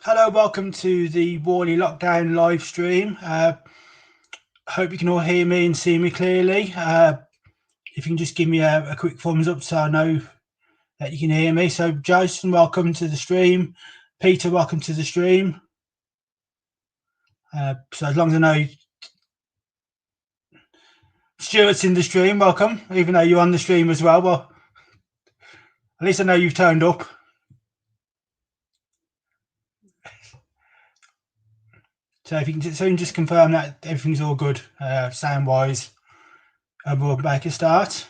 Hello, welcome to the Warley lockdown live stream. Hope you can all hear me and see me clearly. If you can just give me a quick thumbs up so I know that you can hear me. So Jason, welcome to the stream. Peter, welcome to the stream. So as long as I know Stuart's in the stream, welcome. Even though you're on the stream as well, well, at least I know you've turned up. So if you can just confirm that everything's all good, sound-wise, and we'll make a start.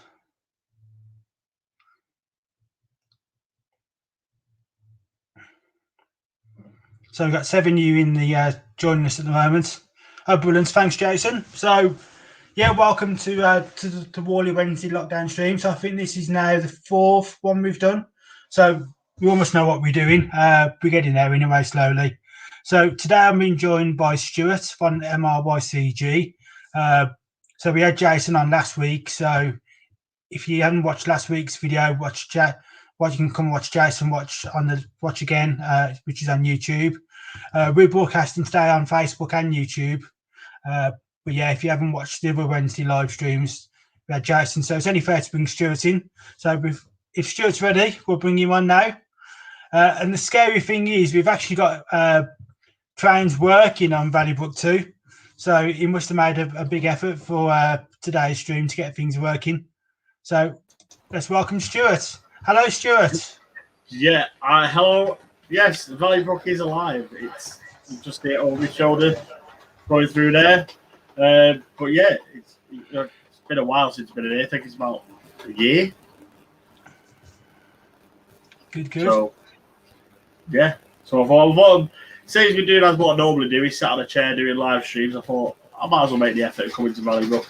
So we've got 7 you in the joining us at the moment. Oh, brilliant! Thanks, Jason. So, yeah, welcome to the Warley Wednesday lockdown stream. So I think this is now the 4th one we've done. So we almost know what we're doing. We're getting there anyway, slowly. So today I'm being joined by Stuart from MRYCG. So we had Jason on last week. So if you haven't watched last week's video, you can come watch Jason watch again, which is on YouTube. We're broadcasting today on Facebook and YouTube. But yeah, if you haven't watched the other Wednesday live streams, we had Jason. So it's only fair to bring Stuart in. So if Stuart's ready, we'll bring him on now. And the scary thing is we've actually got trains working on Valleybrook too. So he must have made a big effort for today's stream to get things working. So let's welcome Stuart. Hello, Stuart. Yeah, hello. Yes, Valleybrook is alive. It's just there over his shoulder, going through there. But yeah, it's been a while since it's been here. I think it's about a year. Good. So, yeah. So I thought, since we're doing as what I normally do, he sat on a chair doing live streams. I thought I might as well make the effort of coming to Valleybrook.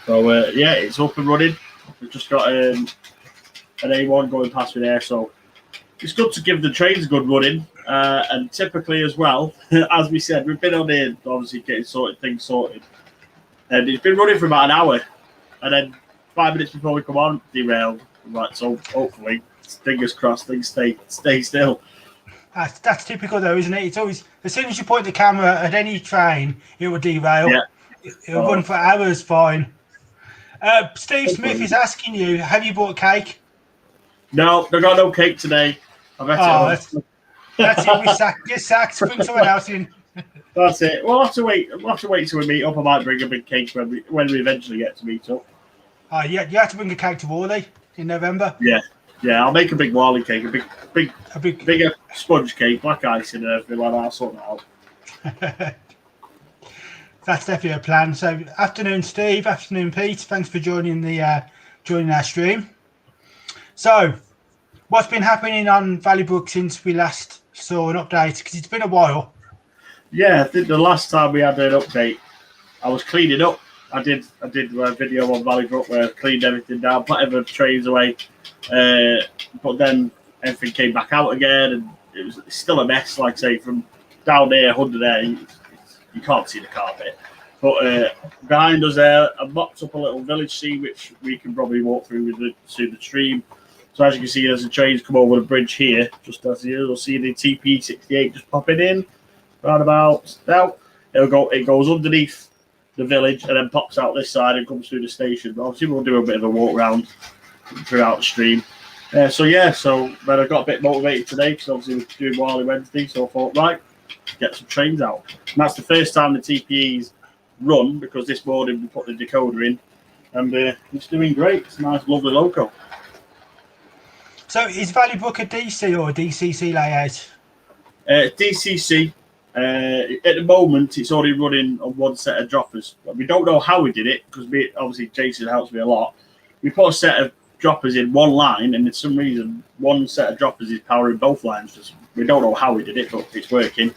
So yeah, it's up and running. We've just got an A1 going past me there, so it's good to give the trains a good running. And typically as well, as we said, we've been on here obviously getting things sorted. And it's been running for about an hour. And then 5 minutes before we come on, derailed. Right, so hopefully, fingers crossed, things stay still. That's typical though, isn't it? It's always, as soon as you point the camera at any train, it will derail. Yeah. It'll run for hours fine. Steve Smith is asking you, have you bought cake? No, they got no cake today. I bet that's it. Get sacked. Bring someone else in. That's it. We'll have to wait. We'll have to wait till we meet up. I might bring a big cake when we eventually get to meet up. Yeah, you have to bring a cake to Warley in November. Yeah. I'll make a big Warley cake, bigger sponge cake, black icing and everything like that. I'll sort that out. That's definitely a plan. So, afternoon, Steve. Afternoon, Pete. Thanks for joining our stream. So, what's been happening on Valleybrook since we last saw an update? Because it's been a while. Yeah, I think the last time we had an update, I was cleaning up. I did a video on Valleybrook where I cleaned everything down, put everything trays away. But then everything came back out again, and it's still a mess. Like I say, from down there, under there, you can't see the carpet. But behind us there, I mopped up a little village scene, which we can probably walk through the stream. So as you can see, as the trains come over the bridge here, just as you'll see the TP68 just popping in, roundabout now. It goes underneath the village and then pops out this side and comes through the station. But obviously, we'll do a bit of a walk around throughout the stream. So then I got a bit motivated today because obviously we're doing Warley Wednesday, so I thought, right, get some trains out. And that's the first time the TPE's run, because this morning we put the decoder in, and it's doing great. It's a nice, lovely loco. So is Valleybrook a DC or a DCC layout? DCC. At the moment, it's only running on one set of droppers. We don't know how we did it, because obviously Jason helps me a lot. We put a set of droppers in one line, and for some reason, one set of droppers is powering both lines. We don't know how we did it, but it's working.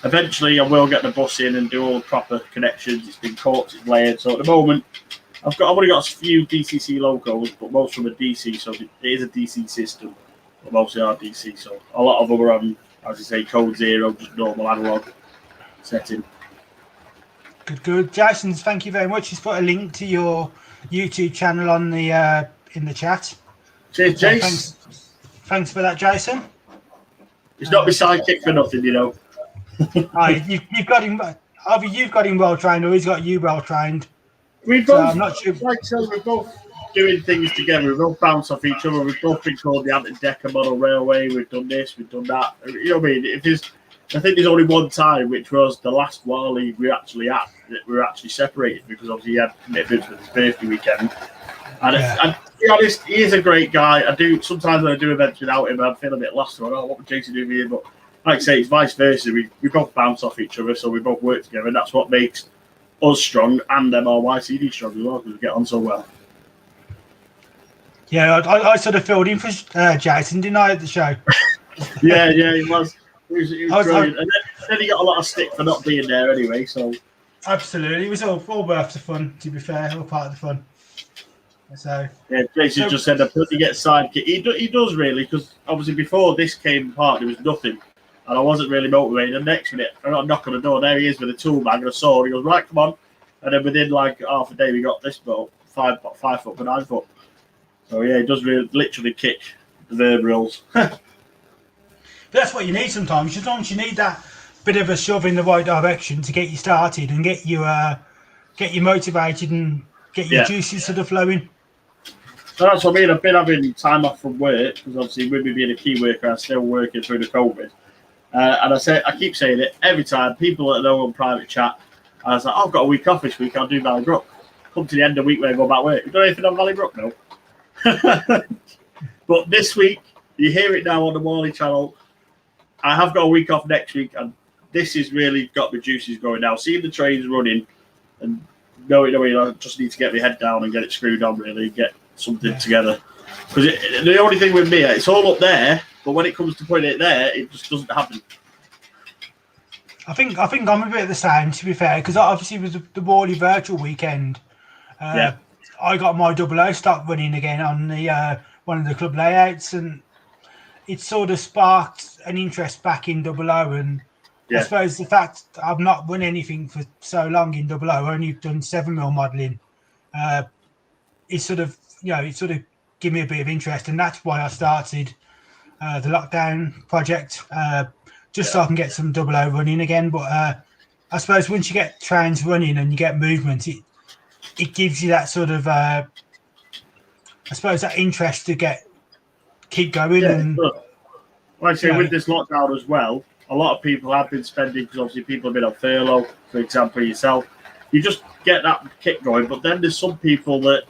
Eventually, I will get the bus in and do all the proper connections. It's been corked, it's layered. So at the moment, I've only got a few DCC locos, but most of them are DC, so it is a DC system. But mostly are DC, so a lot of them are on, as you say, code 0, just normal analog setting. Good. Jason, thank you very much. He's put a link to your YouTube channel on the in the chat. Cheers, Jason. Thanks for that, Jason. It's not my sidekick for nothing, you know. You've got him. Either you've got him well trained, or he's got you well trained. We So both, I'm not sure. like I said, we're both doing things together. We both bounce off each other. We've both been called the anti-decker model railway. We've done this, we've done that. You know what I mean? I think there's only one time, which was the last Warley we actually at, that we were actually separated because obviously he had commitments with his birthday weekend. And to be honest, he is a great guy. Sometimes when I do events without him, I feel a bit lost. What would Jason do here? But like I say, it's vice versa. We both bounce off each other, so we both work together, and that's what makes us strong and MRYCD strong as well, because we get on so well. Yeah, I sort of filled in for Jason, didn't I, at the show? yeah, he was. He was brilliant. And then he got a lot of stick for not being there anyway. So absolutely, it was all worth the fun. To be fair, all part of the fun. So yeah, Jason just said he gets sidekick. He does really, because obviously before this came apart, there was nothing, and I wasn't really motivated. And next minute, I got a knock on the door. There he is with a tool bag and a saw. He goes, right, come on. And then within like half a day, we got this boat, 5 foot by 9 foot. So yeah, he does literally kick the vertebrals. That's what you need sometimes. Sometimes you need that bit of a shove in the right direction to get you started and get you motivated and get your juices sort of flowing. So that's what I mean. I've been having time off from work because obviously with me being a key worker, I'm still working through the COVID. And I keep saying it every time. People that know on private chat, I was like, I've got a week off this week. I'll do Valleybrook. Come to the end of the week when I go back work. You done anything on Valleybrook? No. But this week, you hear it now on the Warley channel. I have got a week off next week, and this has really got the juices going now. Seeing the trains running, and knowing I just need to get my head down and get it screwed on, really, get something together. Because the only thing with me, it's all up there, but when it comes to putting it there, it just doesn't happen. I think I'm a bit of the same, to be fair, because obviously it was the Warley virtual weekend. I got my 00 stock running again on the one of the club layouts, and it sort of sparked an interest back in 00. And I suppose the fact I've not run anything for so long in 00, only done 7mm modelling, it sort of give me a bit of interest, and that's why I started the lockdown project, just so I can get some 00 running again. But I suppose once you get trains running and you get movement, it gives you that sort of that interest to keep going. And like I say, with this lockdown as well, a lot of people have been spending, because obviously people have been on furlough, for example, yourself. You just get that kick going, but then there's some people that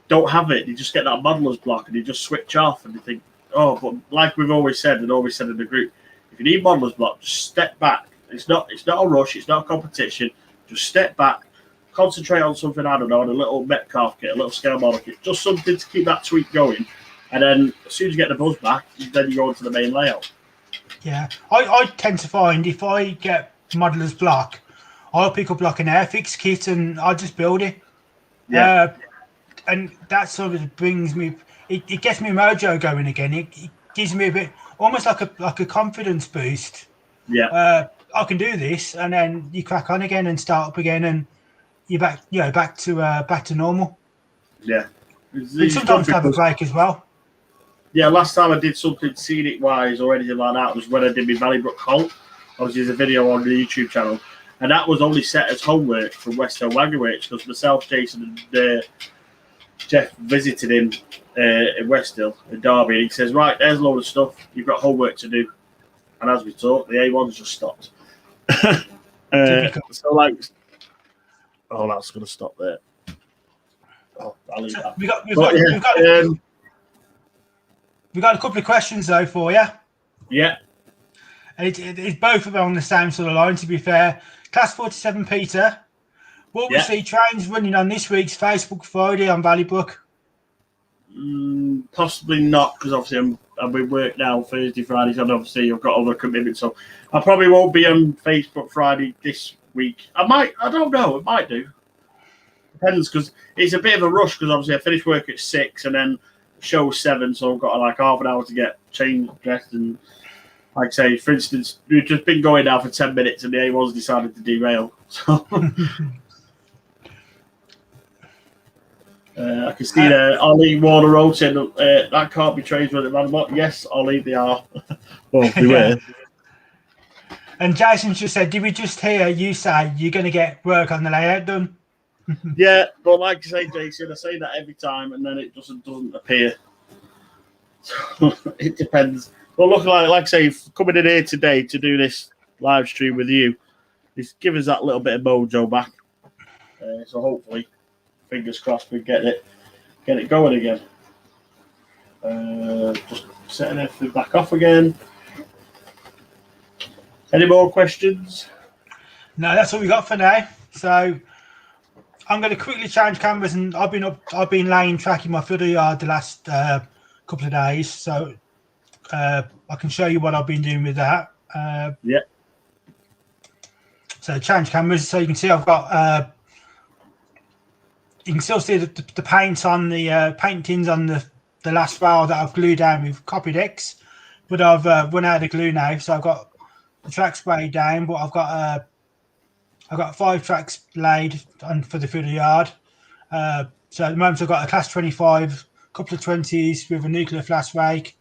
don't have it. You just get that modeller's block and you just switch off and you think, oh, but like we've always said in the group, if you need modeller's block, just step back. It's not a rush, it's not a competition. Just step back, concentrate on something, I don't know, on a little Metcalf kit, a little scale model kit, just something to keep that tweak going. And then as soon as you get the buzz back, then you go into the main layout. Yeah, I tend to find if I get modeller's block, I'll pick up like an Airfix kit and I'll just build it. And that sort of brings me, it gets me mojo going again. It gives me a bit, almost like a confidence boost. I can do this, and then you crack on again and start up again, and you're back to normal. Yeah, and sometimes have a break as well. Yeah, last time I did something scenic wise or anything like that was when I did my Valleybrook haul. Obviously, there's a video on the YouTube channel, and that was only set as homework from West Hill Wagonworks, because myself, Jason, and Jeff visited him in West Hill, in Derby, and he says, right, there's a load of stuff, you've got homework to do. And as we talked, the A1's just stopped. So like, oh, that's going to stop there. Oh, I'll leave that. We've got a couple of questions though for you. Yeah. And it's both along the same sort of line, to be fair. Class 47 Peter, will we see trains running on this week's Facebook Friday on Valleybrook? Possibly not, because obviously I'm with work now Thursday, Fridays, and obviously I've got other commitments, so I probably won't be on Facebook Friday this week. I don't know, it might do. Depends, because it's a bit of a rush, because obviously I finish work at 6 and then show 7, so I've got like half an hour to get changed, dressed, and like I say, for instance, we've just been going now for 10 minutes and the A1's decided to derail. So I can see there, Ollie Warner Road saying that can't be trains running around. Yes, Ollie, they are. Well, they were. And Jason just said, did we just hear you say you're going to get work on the layout done? Yeah, but like you say, Jason, I say that every time, and then it doesn't appear. So it depends. But look, like I say, coming in here today to do this live stream with you, it's give us that little bit of mojo back. So hopefully, fingers crossed, we get it going again. Just setting everything back off again. Any more questions? No, that's all we got for now. So I'm going to quickly change cameras, and I've been laying tracking my fiddle yard the last couple of days, so I can show you what I've been doing with that. Yeah. So change cameras, so you can see I've got. You can still see the paint on the paint tins on the last rail that I've glued down with Copydex, but I've run out of glue now, so I've got the track sprayed down, but I've got 5 tracks laid on for the fiddle yard. So at the moment I've got a class 25, a couple of 20s with a nuclear flash rake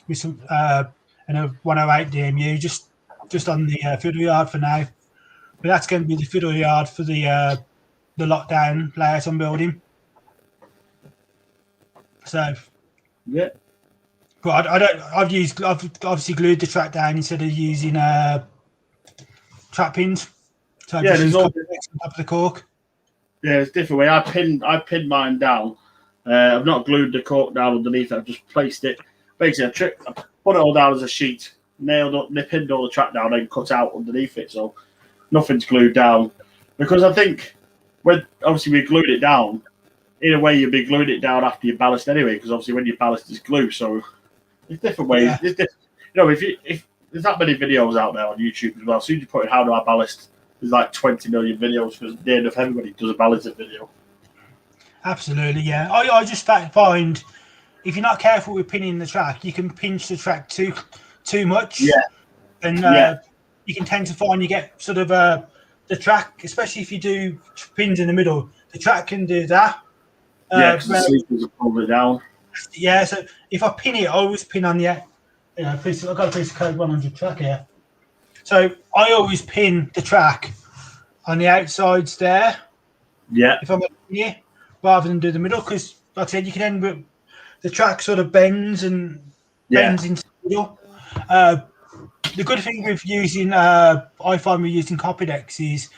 with some and a 108 DMU just on the fiddle yard for now. But that's going to be the fiddle yard for the lockdown layout I'm building. So yeah. But I've obviously glued the track down instead of using trap pins. So yeah, there's all on top of the cork. Yeah, it's a different way. I pinned mine down. I've not glued the cork down underneath. I've just placed it. Basically, I put it all down as a sheet, nailed up, pinned all the track down, and cut out underneath it. So nothing's glued down. Because I think when obviously we glued it down, in a way you'd be gluing it down after you ballast anyway. Because obviously when you ballast is glue, so there's different ways. Yeah. You know, if there's that many videos out there on YouTube as well, as soon as you put in how do I ballast, there's like 20 million videos because near enough everybody does a ballasting video. Absolutely, yeah. I just find if you're not careful with pinning the track, you can pinch the track too much. Yeah. And you can tend to find you get sort of the track, especially if you do pins in the middle, the track can do that. Yeah, because the sleepers will pull it down. Yeah, so if I pin it, I always pin on the, I've got a piece of code 100 track here. So I always pin the track on the outsides there. Yeah. If I'm here, rather than do the middle, because like I said, you can end with the track sort of bends into the middle. The good thing with using, I find with using Copydex is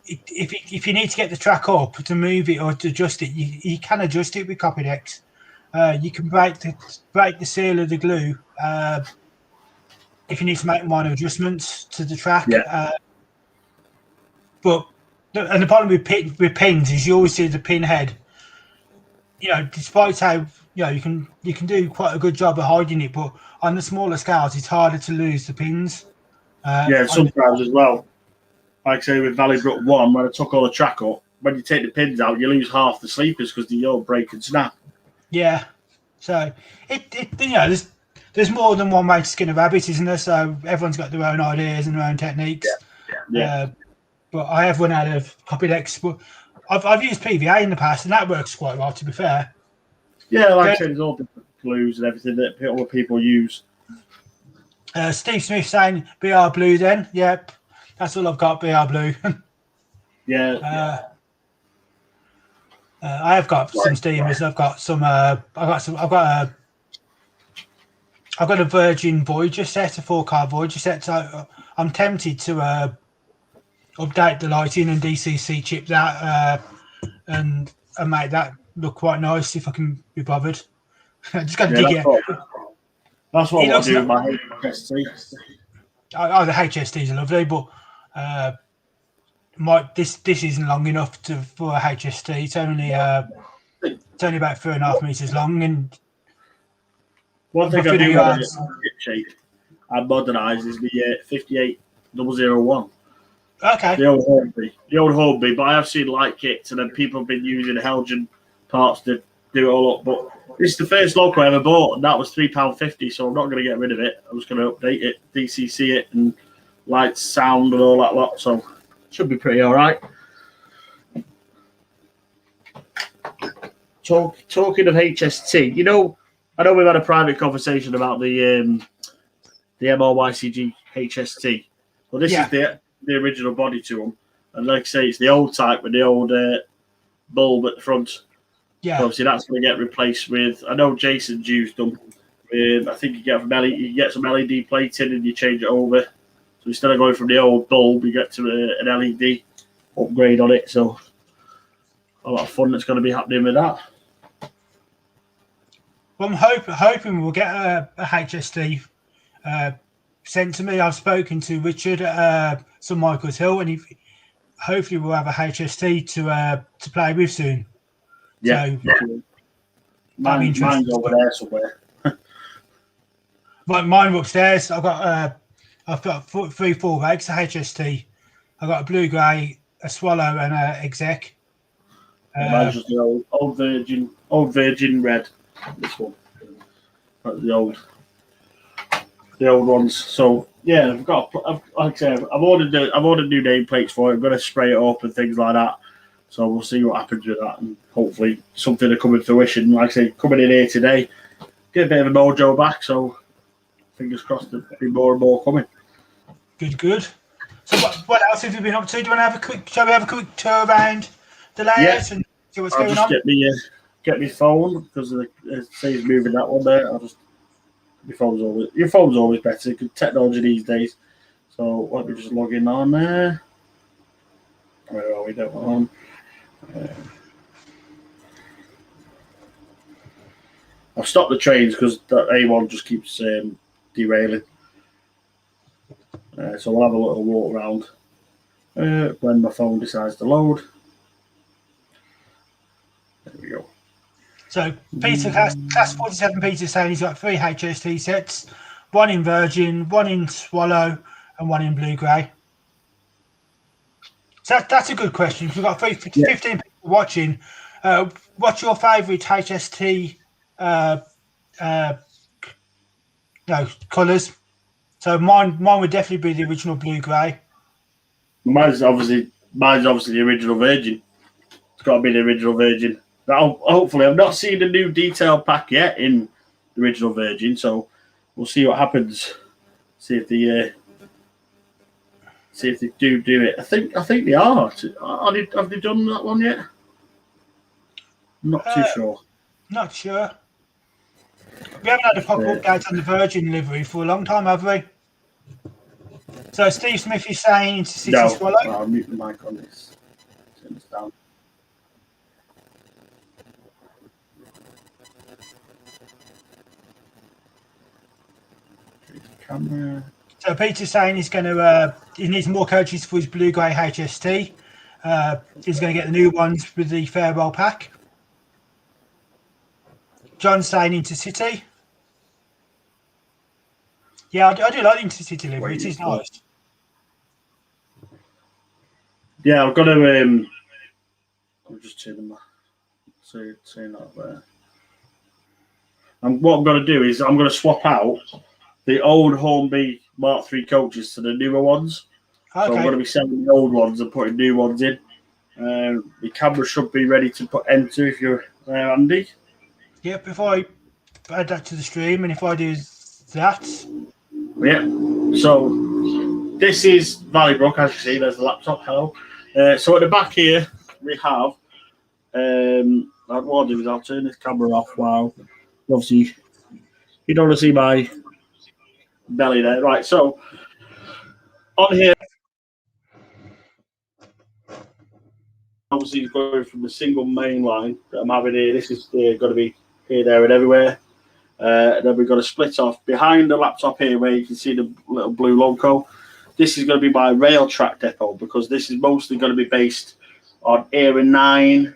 if you need to get the track up to move it or to adjust it, you can adjust it with Copydex. You can break the seal of the glue if you need to make minor adjustments to the track. Yeah. But the problem with pins is you always see the pin head. You know, despite how you can do quite a good job of hiding it, but on the smaller scales, it's harder to lose the pins. Sometimes as well. Like I say with Valleybrook 1, when I took all the track up, when you take the pins out, you lose half the sleepers because they all break and snap. Yeah, so there's more than one way to skin a rabbit, isn't there? So everyone's got their own ideas and their own techniques. Yeah. But I have run out of Copydex. But I've used PVA in the past, and that works quite well, to be fair. Yeah, like I said, there's all different glues and everything that other people use. Steve Smith saying BR Blue then. Yep, that's all I've got, BR Blue. I have got some steamers. I've got a Virgin Voyager set, a 4-car Voyager set. So I'm tempted to update the lighting and DCC chip that and make that look quite nice if I can be bothered. Just got to dig it. That's what I want to do with my HST. Oh, the HSTs are lovely, but this isn't long enough for a HST. It's only about 3.5 meters long, and one thing I do want to shape and modernise is the 58001. Okay. The old Hornby, but I have seen light kits, and then people have been using Helgen parts to do it all up. But this is the first loco I ever bought, and that was £3.50. So I'm not going to get rid of it. I'm just going to update it, DCC it, and lights, sound, and all that lot. So should be pretty all right. Talking of HST, I know we've had a private conversation about the MRYCG HST. Well, this is the original body to them, and like I say, it's the old type with the old bulb at the front. Yeah. So obviously that's going to get replaced with. I know Jason's used them. I think you get some LED plating and you change it over. So instead of going from the old bulb, you get to an LED upgrade on it. So a lot of fun that's going to be happening with that. Well, I'm hoping we'll get a HST sent to me. I've spoken to Richard at St Michael's Hill, and hopefully we'll have a HST to play with soon. Yeah, so mine's over there somewhere. Mine upstairs. I've got 3-4 bags of HST. I've got a blue grey, a swallow, and a exec. Mine's just the old virgin red. This one, that's the old ones. So yeah, like I say, I've ordered new nameplates for it. I'm going to spray it up and things like that. So we'll see what happens with that, and hopefully something will come into fruition. Like I say, coming in here today, get a bit of a mojo back. So fingers crossed there'll be more and more coming. Good. So what else have you been up to? Do you want to shall we have a quick tour around the layout and see what's going on? Get my phone because it says moving that one there. Your phone's always better because technology these days. So let me just log in on there. Where are we? Don't on. I've stopped the trains because that A1 just keeps derailing. So we'll have a little walk around when my phone decides to load. There we go. So Peter Class 47 Peter's saying he's got 3 HST sets, 1 in Virgin, 1 in Swallow, and 1 in Blue Grey. So that's a good question. We've got 15 people watching. What's your favourite HST colours? So mine would definitely be the original Blue Grey. Mine's obviously the original Virgin. It's got to be the original Virgin. Now, hopefully, I've not seen the new detail pack yet in the original Virgin, so we'll see what happens. See if they do it. I think they are. Have they done that one yet? Not too sure. Not sure. We haven't had a proper update on the Virgin livery for a long time, have we? So Steve Smith is saying into City Swallow. I'll mute the mic on this. Turn this down. Camera. So Peter's saying he's going to he needs more coaches for his Blue Grey HST. He's going to get the new ones with the farewell pack. John's saying Intercity. Yeah, I do like the Intercity livery. It is nice. Yeah, I've got to. I'll just turn them. Saying that there. And what I'm going to do is I'm going to swap out the old Hornby Mark III coaches to the newer ones. Okay. So I'm going to be selling the old ones and putting new ones in. The camera should be ready to put into if you're there, Andy. Yep, if I add that to the stream and if I do that. Yeah, so this is Valleybrook, as you see, there's the laptop, hello. So at the back here, we have, what I'll do is I'll turn this camera off. Wow, obviously, you don't want to see my belly there. Right, so on here, obviously going from the single main line that I'm having here, this is going to be here, there and everywhere. And then we've got a split off behind the laptop here where you can see the little blue logo. This is going to be my rail track depot because this is mostly going to be based on Era 9.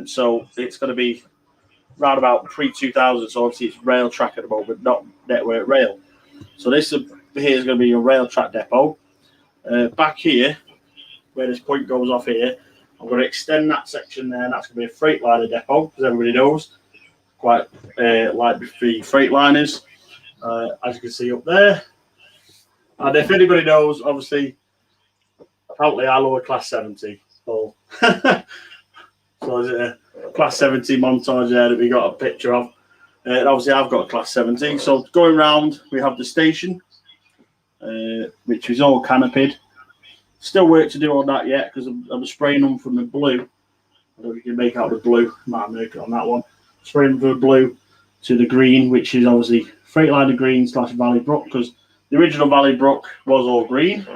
So it's going to be around about pre-2000. So obviously it's rail track at the moment, not network rail. So this here is going to be your rail track depot. Back here, where this point goes off here, I'm going to extend that section there. That's going to be a Freightliner Depot, because everybody knows, quite like the Freightliners, as you can see up there. And if anybody knows, obviously, apparently I love a Class 70. So, there's a Class 70 montage there that we got a picture of. And obviously I've got a Class 70. So going round, we have the station. which is all canopied. Still work to do on that yet because I'm spraying them from the blue. I don't know if you can make out the blue. Might make it on that one. Spraying from the blue to the green, which is obviously Freightliner green / Valleybrook, because the original Valleybrook was all green.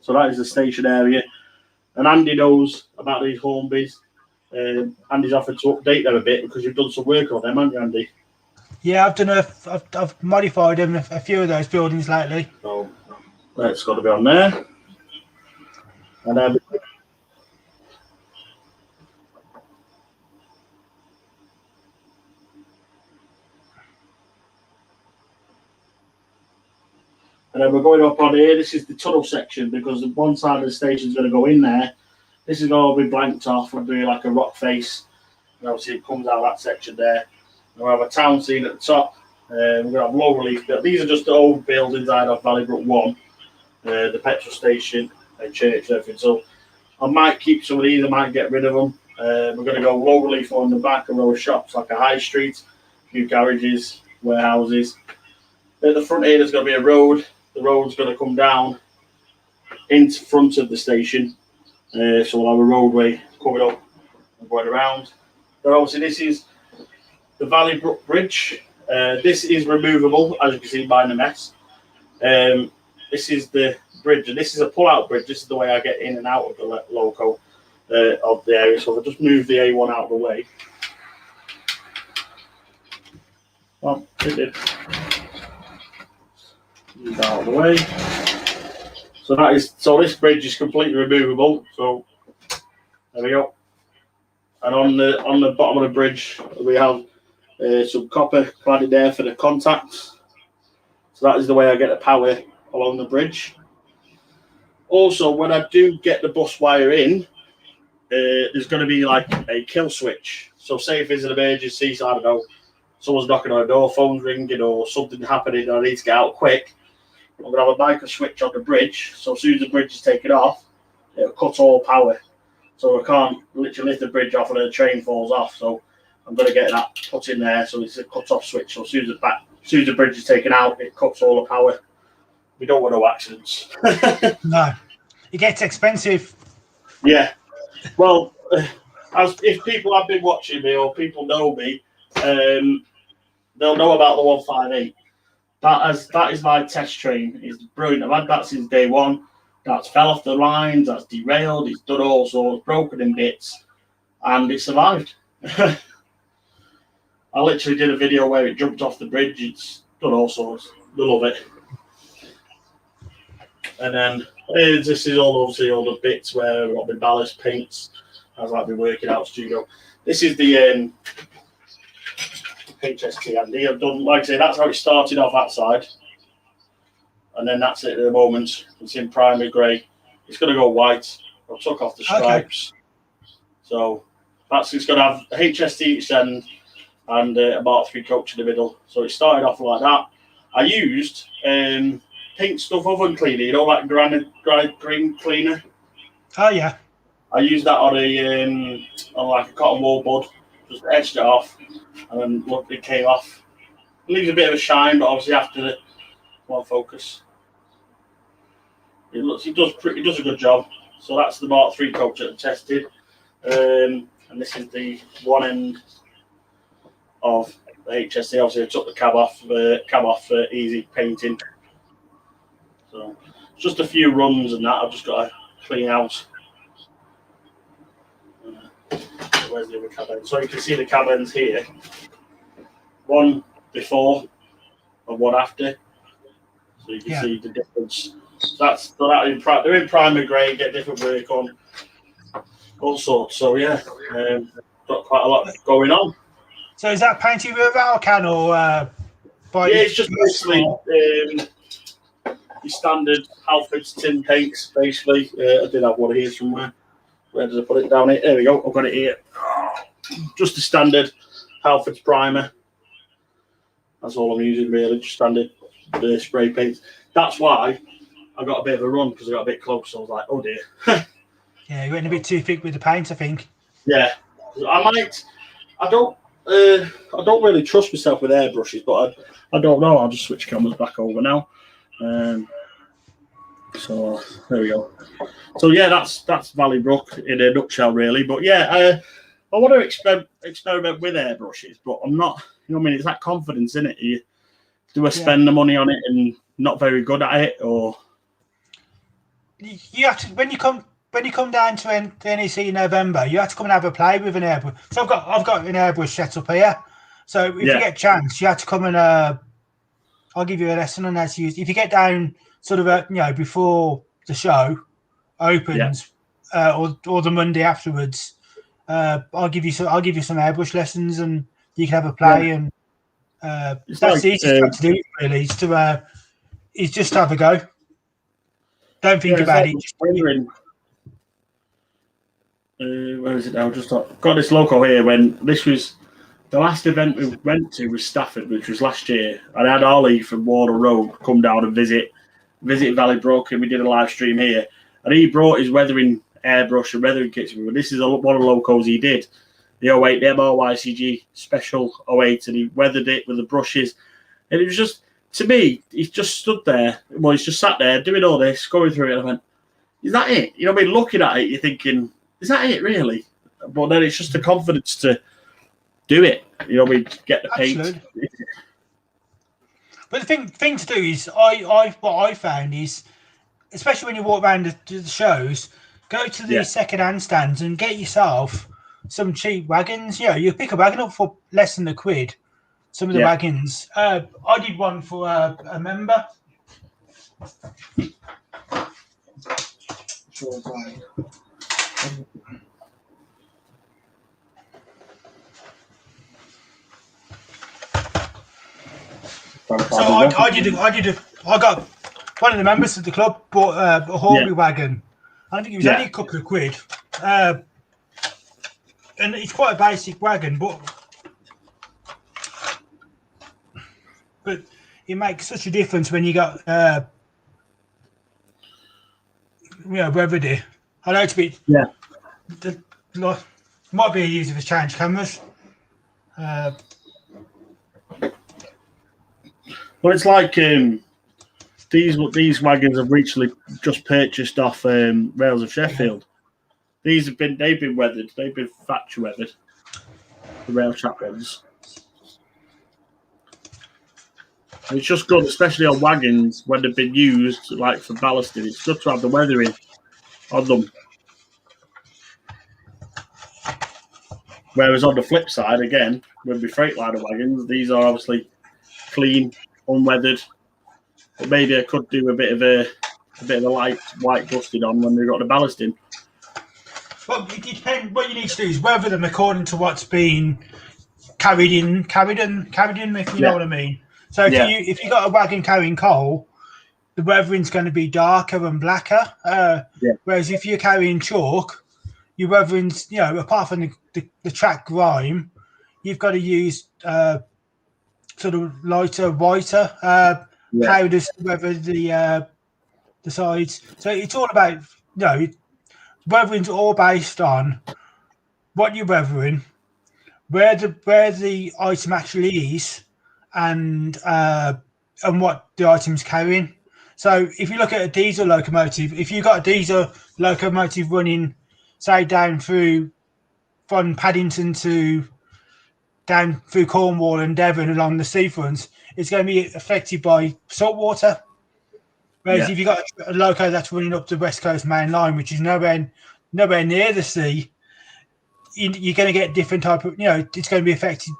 So that is the station area. And Andy knows about these Hornbys. Andy's offered to update them a bit because you've done some work on them, haven't you, Andy? Yeah, I've modified them a few of those buildings lately. So that's got to be on there. And then we're going up on here. This is the tunnel section because one side of the station is going to go in there. This is going to be blanked off and be like a rock face. And obviously it comes out of that section there. And we'll have a town scene at the top. We're going to have low relief. These are just the old buildings out of Valleybrook 1, the petrol station and church and everything. So I might keep some of these. I might get rid of them. We're going to go low relief on the back, a row of shops like a high street, a few garages, warehouses. At the front here, there's going to be a road. The road's going to come down into front of the station. So we'll have a roadway coming up and going around. But obviously, this is the Valleybrook Bridge. This is removable, as you can see by the mess. This is the bridge, and this is a pull-out bridge. This is the way I get in and out of the loco of the area. So I'll just move the A1 out of the way. Well, it did. Move that out of the way. So this bridge is completely removable. So there we go. And on the bottom of the bridge we have some copper cladded there for the contacts. So that is the way I get the power along the bridge. Also, when I do get the bus wire in, there's going to be like a kill switch. So say if there's an emergency, so I don't know, someone's knocking on a door, phone's ringing, or something happening, and I need to get out quick, I'm going to have a micro switch on the bridge. So as soon as the bridge is taken off, it'll cut all power. So I can't literally lift the bridge off and the train falls off. So I'm going to get that put in there. So it's a cut-off switch. So as soon as the bridge is taken out, it cuts all the power. We don't want no accidents. No, it gets expensive. Yeah. Well, if people have been watching me or people know me, they'll know about the 158. That is my test train. It's brilliant. I've had that since day one. That's fell off the lines. That's derailed. It's done all sorts, broken in bits, and it survived. I literally did a video where it jumped off the bridge. It's done all sorts. They love it. And then this is obviously all the bits where I've got my ballast paints. As I've been working out studio. This is the HST Andy. I've done, like I say, that's how it started off that side. And then that's it at the moment. It's in primary grey. It's going to go white. I took off the stripes. Okay. So it's going to have a HST each end and a Mark 3 coach in the middle. So it started off like that. I used paint stuff oven cleaner, you know, like granite green cleaner. Oh yeah. I used that on like a cotton wool bud, just edged it off, and then look, it came off. It leaves a bit of a shine, but obviously after the one focus, it does a good job. So that's the Mark 3 coach that I tested, and this is the one end of the HSC. Obviously, I took the cab off for easy painting. So just a few runs and that I've just got to clean out. Where's the other cab end? So you can see the cab ends here. One before and one after. So you can see the difference. They're in primer grey, get different work on. All sorts. So yeah, got quite a lot going on. So is that painted with Alcan or by? Yeah, it's just mostly your standard Halfords tin paints, basically. I did have one here somewhere. Where did I put it down here? There we go. I've got it here. Just a standard Halfords primer. That's all I'm using, really. Just standard spray paints. That's why I got a bit of a run because I got a bit close. So I was like, oh dear. Yeah, you went a bit too thick with the paint, I think. Yeah, I don't really trust myself with airbrushes, but I don't know. I'll just switch cameras back over now. So there we go. So yeah, that's Valleybrook in a nutshell, really. But yeah, I want to experiment with airbrushes, but I'm not. You know what I mean? It's that confidence in it. Do I spend the money on it and not very good at it, or you have to when you come down to NEC in November, you have to come and have a play with an airbrush. So I've got an airbrush set up here. So if you get a chance, you have to come and I'll give you a lesson on how to use. If you get down sort of before the show opens or the Monday afterwards, I'll give you some airbrush lessons and you can have a play and that's like, the easiest way to do it really is just have a go. Don't think about it. Just wondering, where is it now? Just got this logo here. When this was the last event we went to was Stafford, which was last year. I had Ollie from Warley Road come down and visit Valleybrook, and we did a live stream here. And he brought his weathering airbrush and weathering kits. This is one of the locos he did. The 08, the MRYCG Special 08, and he weathered it with the brushes. And it was just, to me, he's just stood there. Well, he's just sat there doing all this, going through it. And I went, is that it? You know what I mean? Looking at it, you're thinking, is that it really? But then it's just the confidence to do it. You know what I mean? Get the paint. Absolutely. But the thing to do is, what I found is, especially when you walk around the shows, go to the second-hand stands and get yourself some cheap wagons. You pick a wagon up for less than £1. Some of the wagons. I did one for a member. So I got one of the members of the club bought a Warley wagon. I think it was only a couple of quid. And it's quite a basic wagon, but it makes such a difference when you got brevity. I know it's a bit might be easier to change cameras. Well, it's like these wagons have recently just purchased off Rails of Sheffield. They've been weathered. They've been factory weathered. The rail track ones. And it's just good, especially on wagons when they've been used, like for ballasting. It's good to have the weathering on them. Whereas on the flip side, again, with the Freightliner wagons, these are obviously clean, unweathered. But maybe I could do a bit of a light white dusting on when they've got the ballasting. Well, it depends. What you need to do is weather them according to what's been carried in, if you know what I mean. So if you got a wagon carrying coal, the weathering's going to be darker and blacker. Whereas if you're carrying chalk, your weathering's, apart from the track grime, you've got to use sort of lighter, whiter powders to weather the sides. So it's all about, weathering's all based on what you're weathering, where the item actually is, and what the item's carrying. So if you look at a diesel locomotive, if you've got a diesel locomotive running, say, down through from Paddington to down through Cornwall and Devon along the seafronts, it's going to be affected by salt water. Whereas if you've got a loco that's running up the West Coast main line, which is nowhere near the sea, you're going to get different type of, it's going to be affected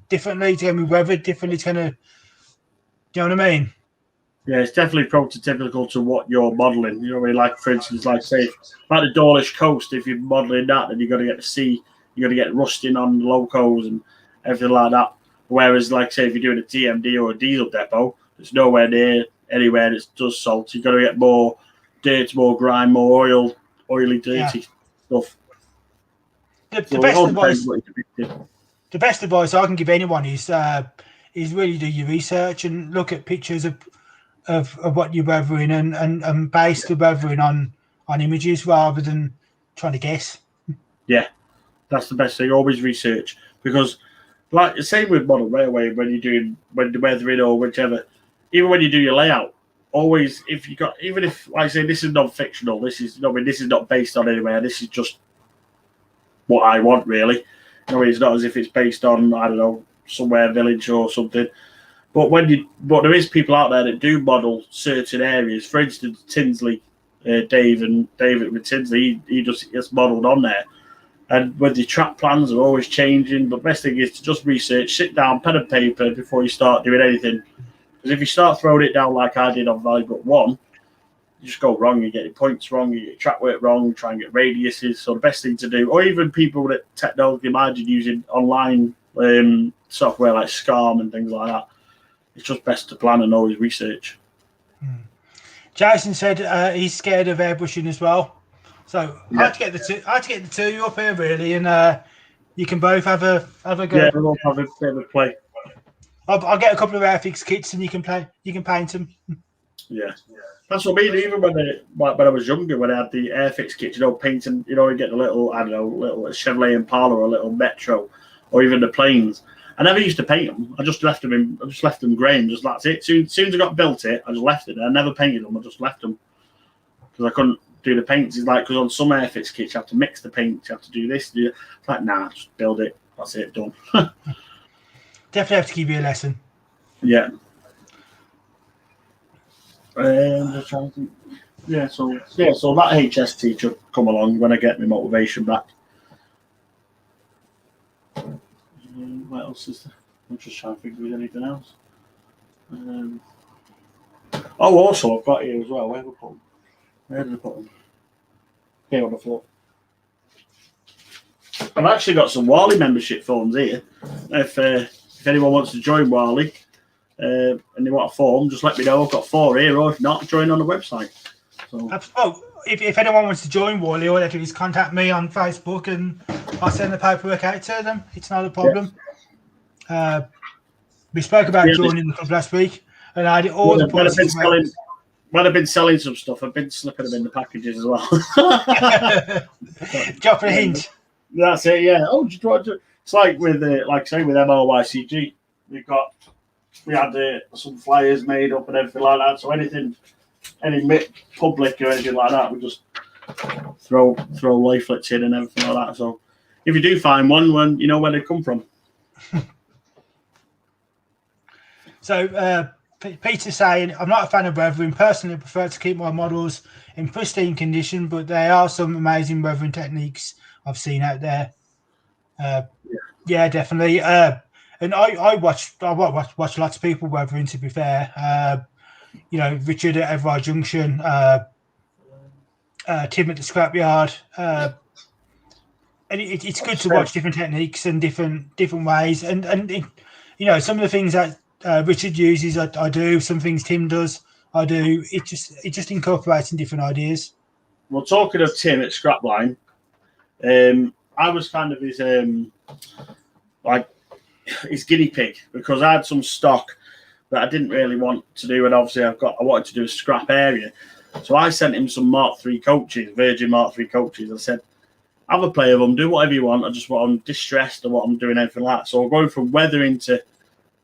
differently. It's going to be weathered differently. It's going to, do you know what I mean? Yeah, it's definitely prototypical to what you're modelling. You know what I mean? Like, for instance, like say, like the Dawlish coast, if you're modelling that, then you've got to get the sea, you've got to get rusting on the locos and everything like that. Whereas, like, say, if you're doing a TMD or a diesel depot, there's nowhere near anywhere that does salt. You've got to get more dirt, more grime, more oily, dirty stuff. The best advice I can give anyone is really do your research and look at pictures of what you're weathering and base the weathering on images rather than trying to guess. Yeah, that's the best thing. Always research, because, like, the same with model railway, when you're weathering or whichever, even when you do your layout, always, if you got, even if, like I say, this is non-fictional, this is, this is not based on anywhere, this is just what I want, really. It's not as if it's based on, I don't know, somewhere village or something. But there is people out there that do model certain areas. For instance, Tinsley, David with Tinsley, he just gets modelled on there. And with your track plans are always changing. But the best thing is to just research, sit down, pen and paper before you start doing anything. Because if you start throwing it down like I did on Valleybrook 1, you just go wrong. You get your points wrong, you get your track work wrong, try and get radiuses. So the best thing to do, or even people that technology imagine using online software like SCARM and things like that, it's just best to plan and always research. Jason said he's scared of airbrushing as well. So I had to get the two up here really, and you can both have a go. Yeah, we'll have a bit of a play. I'll get a couple of Airfix kits and you can paint them. Yeah. That's what I mean. Even when I was younger, when I had the Airfix kits, painting, you get the little, I don't know, little Chevrolet Impala or a little Metro, or even the planes. I never used to paint them. I just left them grey and just that's it. Soon as I got built it, I just left it. I never painted them. I just left them because I couldn't do the paints. It's like, because on some Airfix kits you have to mix the paints, you have to do this. It's like, nah, just build it. That's it, done. Definitely have to give you a lesson. Yeah. Just trying to think. So that HS teacher come along when I get my motivation back. What else is there? I'm just trying to think if there's anything else. Also I've got here as well. Where did I put them? Here on the floor. I've actually got some Warley membership forms here. If anyone wants to join Warley and they want a form, just let me know. I've got 4 here, or if not, join on the website. So. If anyone wants to join Warley, all they do is contact me on Facebook and I'll send the paperwork out to them. It's not a problem. Yeah. We spoke about joining the club last week, and I did all the policies. When I've been selling some stuff, I've been slipping them in the packages as well. Drop a hint. That's it, yeah. Oh, just try to. It's like with MLYCG, we had some flyers made up and everything like that. So any public or anything like that, we just throw leaflets in and everything like that. So if you do find one, you know where they come from. So Peter's saying, I'm not a fan of weathering. Personally, I prefer to keep my models in pristine condition, but there are some amazing weathering techniques I've seen out there. Yeah, definitely. And I watch lots of people weathering, to be fair. Richard at Everard Junction, Tim at the scrapyard. And it's good to watch different techniques and different ways. And some of the things that Richard uses, I do. Some things Tim does, I do. It just incorporates in different ideas. Well, talking of Tim at Scrapline, I was kind of his guinea pig, because I had some stock that I didn't really want to do, and obviously I wanted to do a scrap area. So I sent him some Mark III coaches, Virgin Mark III coaches. I said, have a play of them, do whatever you want. I just want them distressed or what I'm doing, anything like that. So I'm going from weathering to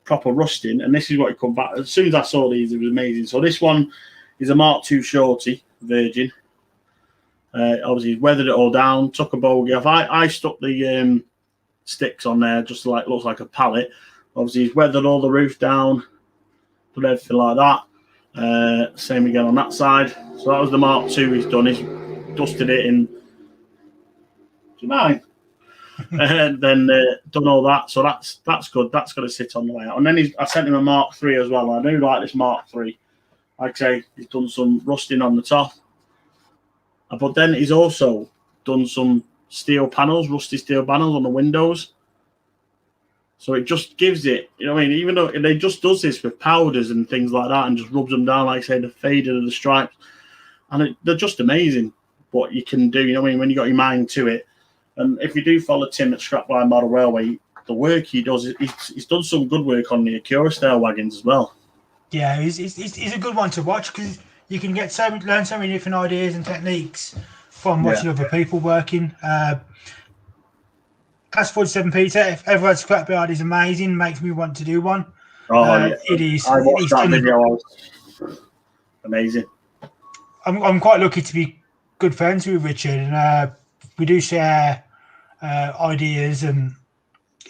proper rusting, and this is what he come back. As soon as I saw these, it was amazing. So this one is a Mark II Shorty, Virgin. Obviously, he's weathered it all down, took a bogey off. I stuck the sticks on there, just like looks like a pallet. Obviously, he's weathered all the roof down, put everything like that. Same again on that side. So that was the Mark II he's done. He's dusted it in July. And then done all that. So that's good. That's got to sit on the way out. And then I sent him a Mark III as well. I do like this Mark III. Like I say, he's done some rusting on the top. But then he's also done some steel panels, rusty steel panels on the windows. So it just gives it, even though they just does this with powders and things like that and just rubs them down, like I say, the faded of the stripes. And they're just amazing what you can do, when you got your mind to it. And if you do follow Tim at Scrapline Model Railway, the work he does, he's done some good work on the Acura style wagons as well. Yeah, he's a good one to watch, because you can learn so many different ideas and techniques from watching other people working. Class 47 Peter, if Everard Scrapyard is amazing, makes me want to do one. Oh, yeah. It is. I watched that video. amazing. I'm quite lucky to be good friends with Richard, and we do share ideas, and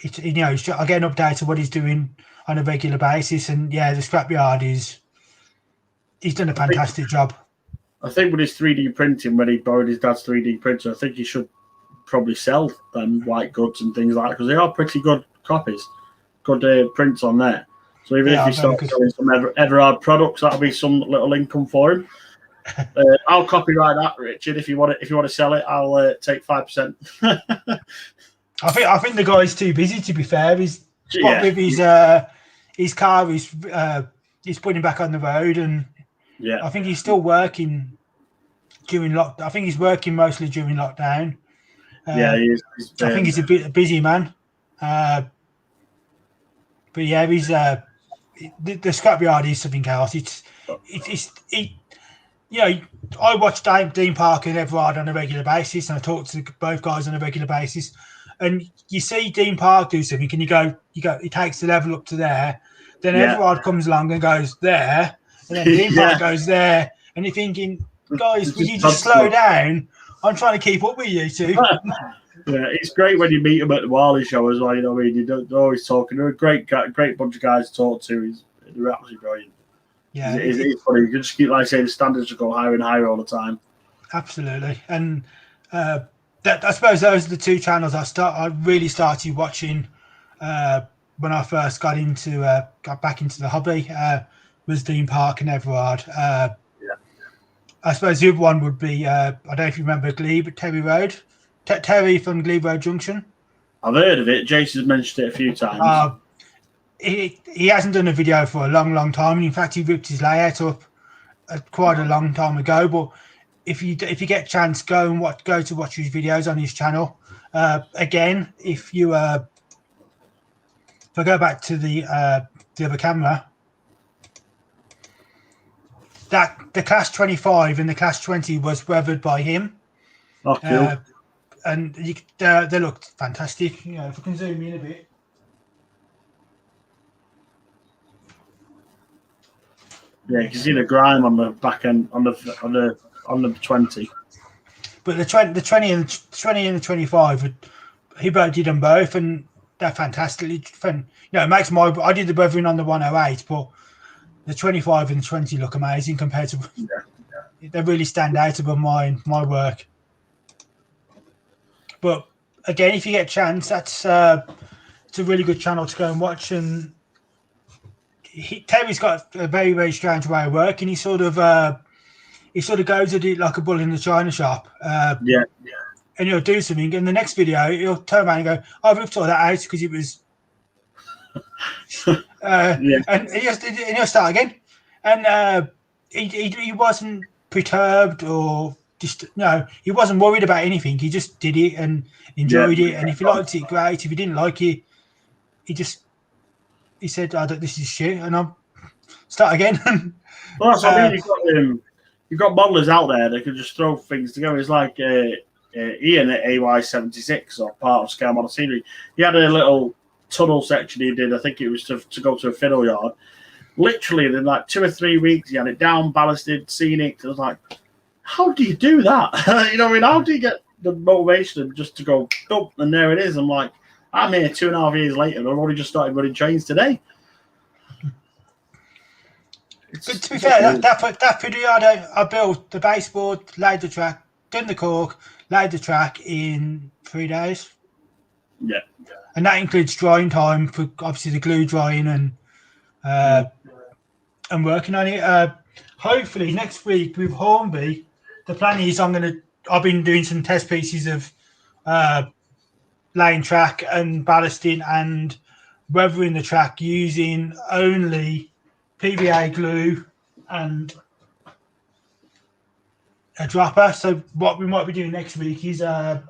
I get an update of what he's doing on a regular basis. And the scrapyard he's done a fantastic job. I think with his 3D printing, when he borrowed his dad's 3D printer, I think he should probably sell them white goods and things like that, because they are pretty good copies, good prints on there. So even if he starts selling some Everard products, that'll be some little income for him. I'll copyright that, Richard. If you want to sell it, I'll take 5%. I think the guy's too busy. To be fair, with his car, he's putting it back on the road, and I think he's still working during lockdown. I think he's working mostly during lockdown. He is. I think he's a busy man. But he's the scrapyard is something else. I watch Dean Parker and Everard on a regular basis, and I talk to both guys on a regular basis. And you see Dean Park do something, and you go, he takes the level up to there. Then Everard comes along and goes there, and then Dean Park goes there, and you're thinking, guys, will you just slow down? I'm trying to keep up with you two. Yeah, it's great when you meet them at the Warley show as well. You know what I mean? They're always talking. They're a great bunch of guys to talk to. They're absolutely brilliant. Yeah, it's funny. You can just keep, like I say, the standards will go higher and higher all the time. Absolutely, and I suppose those are the two channels I really started watching when I first got back into the hobby. Was Dean Park and Everard. I suppose the other one would be I don't know if you remember Terry Road. Terry from Glebe Road Junction. I've heard of it. Jason's mentioned it a few times. He hasn't done a video for a long, long time. And in fact, he ripped his layout up quite a long time ago. But if you get a chance, go to watch his videos on his channel. Again, if I go back to the other camera, that the Class 25 and the Class 20 was weathered by him. Oh, cool. And they looked fantastic. If I can zoom in a bit. Yeah, you can see the grime on the back end on the 20. But the 20 and the 25, he both did them both, and they're fantastically fun. It makes I did the weathering on the 108, but the 25 and the 20 look amazing compared to. They really stand out above my work. But again, if you get a chance, it's a really good channel to go and watch. And Terry's got a very, very strange way of working. He sort of goes at it like a bull in the china shop. And he'll do something, and the next video he'll turn around and go, "I've ripped all that out because it was." And he'll start again, and he wasn't perturbed or. He wasn't worried about anything. He just did it and enjoyed it. And if he liked it, great. If he didn't like it, he said, "This is shit," and I'll start again. Well, that's what I mean. You've got modelers out there that can just throw things together. It's like Ian at AY76 or part of Scale Model Scenery. He had a little tunnel section he did. I think it was to go to a fiddle yard. Literally, in like 2 or 3 weeks, he had it down, ballasted, scenic. I was like, how do you do that? You know what I mean? How do you get the motivation just to go, dump, and there it is? I'm like, I'm here 2.5 years later, and I've already just started running trains today. But to be fair, that video I built the baseboard, laid the track, done the cork, laid the track in 3 days. Yeah. And that includes drying time for obviously the glue drying and working on it. Hopefully next week with Hornby, the plan is I've been doing some test pieces of laying track and ballasting and weathering the track using only PVA glue and a dropper. So what we might be doing next week is I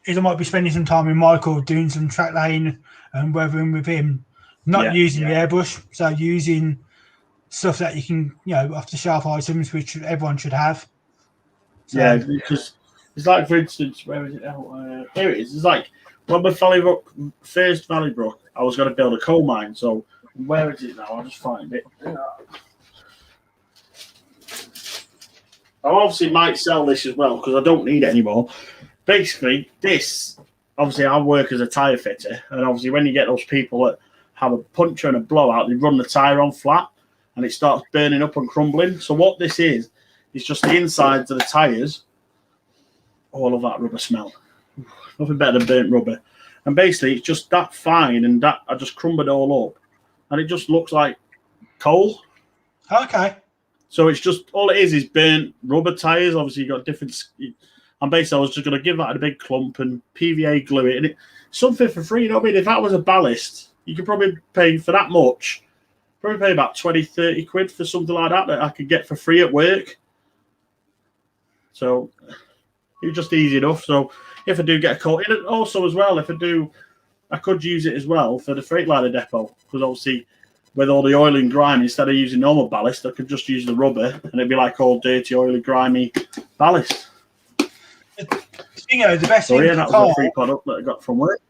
might be spending some time with Michael doing some track laying and weathering with him, not using the airbrush, so using stuff that you can, off the shelf items, which everyone should have. So, because it's like, for instance, where is it now? Here it is. It's like when my first Valleybrook, I was going to build a coal mine. So where is it now? I'll just find it. I obviously might sell this as well because I don't need it anymore. Basically, this, obviously, I work as a tyre fitter, and obviously, when you get those people that have a puncture and a blowout, they run the tyre on flat, and it starts burning up and crumbling. So what this is just the insides of the tyres. All of that rubber smell. Nothing better than burnt rubber. And basically, it's just that fine, and that I just crumbled it all up, and it just looks like coal. Okay. So it's just all it is burnt rubber tyres. Obviously, you got different. And basically, I was just going to give that a big clump and PVA glue it, and it's something for free. You know what I mean? If that was a ballast, you could probably pay for that much. Probably pay about 20, 30 quid for something like that I could get for free at work. So it's just easy enough. So if I do get a call, and also as well, if I do, I could use it as well for the Freightliner Depot, because obviously with all the oil and grime, instead of using normal ballast, I could just use the rubber, and it'd be like all dirty, oily, grimy ballast. You know, the best So thing yeah, that was a free product that I got from work.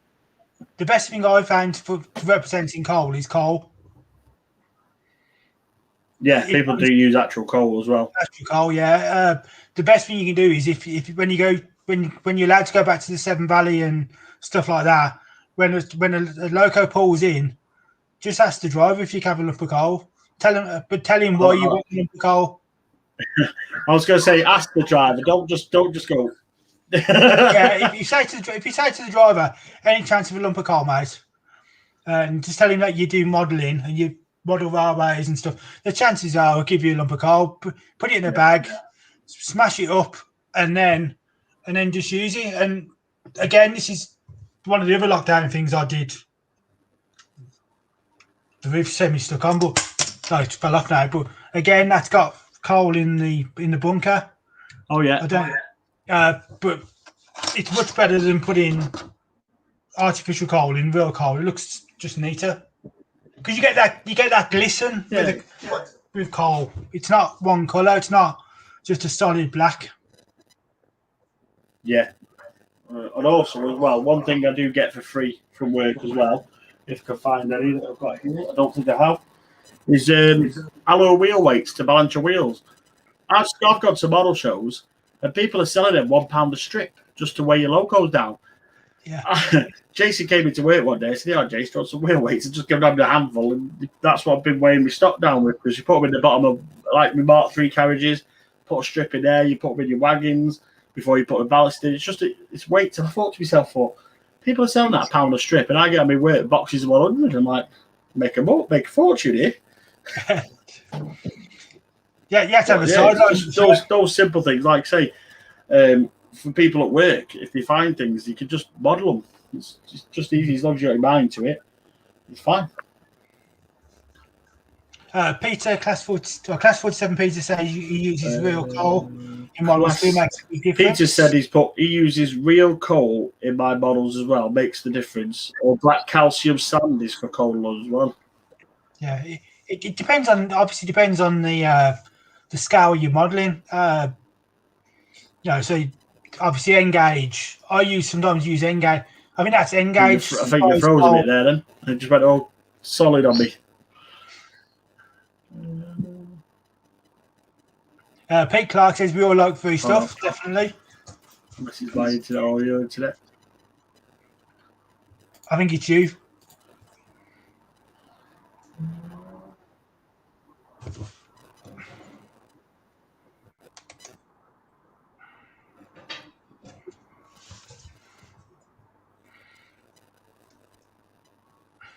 The best thing I found for representing coal is coal. Yeah, people do use actual coal as well. Actual coal, yeah. The best thing you can do is if when you're allowed to go back to the Severn Valley and stuff like that, when a loco pulls in, just ask the driver if you can have a lump of coal. Tell him why you want a lump of coal. I was going to say, ask the driver. Don't just go. Yeah, if you say to the driver, any chance of a lump of coal, mate, and just tell him that you do modelling and you model railways and stuff, the chances are I'll give you a lump of coal, put it in a bag, smash it up, and then just use it. And again, this is one of the other lockdown things I did. The roof semi-stuck on, but no, it fell off now. But again, that's got coal in the bunker. Oh yeah. I don't. But it's much better than putting artificial coal in real coal. It looks just neater because you get that glisten with coal. It's not one colour. It's not just a solid black. Yeah, and also as well, one thing I do get for free from work as well, if I can find any that I've got here, I don't think I have, is alloy wheel weights to balance your wheels. I've gone to model shows and people are selling them £1 a strip just to weigh your locos down. Yeah. Jason came into work one day and said, "Yeah, Jason, got some wheel weights," and just give them a handful, and that's what I've been weighing my stock down with, because you put them in the bottom of like my Mark III carriages, put a strip in there, you put them in your wagons before you put the ballast in. It's just it's weight. I thought to myself, people are selling that £1 a strip, and I get on my work boxes of 100. I'm like, make a fortune here. Yeah, you have to have a sideline. Those simple things, like say, for people at work, if they find things, you can just model them. It's just easy as long as you got your mind to it. It's fine. Peter, class 47 Peter says he uses real coal in models to make a big difference. Peter said he uses real coal in my models as well, makes the difference. Or black calcium sand is for coal as well. Yeah, it depends on the scale you're modelling. So obviously N-gauge. I sometimes use N-gauge. I mean that's N-gauge. I think you're frozen it there then. It just went all solid on me. Pete Clark says we all like free stuff, definitely. Unless he's buying into the internet. I think it's you.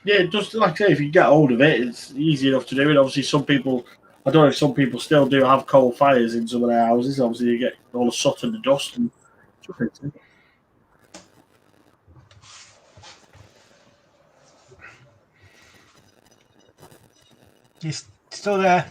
Yeah, just like I say, if you get hold of it, it's easy enough to do it. Obviously, some people, I don't know if some people still do have coal fires in some of their houses. Obviously, you get all the soot and the dust. And You're still there.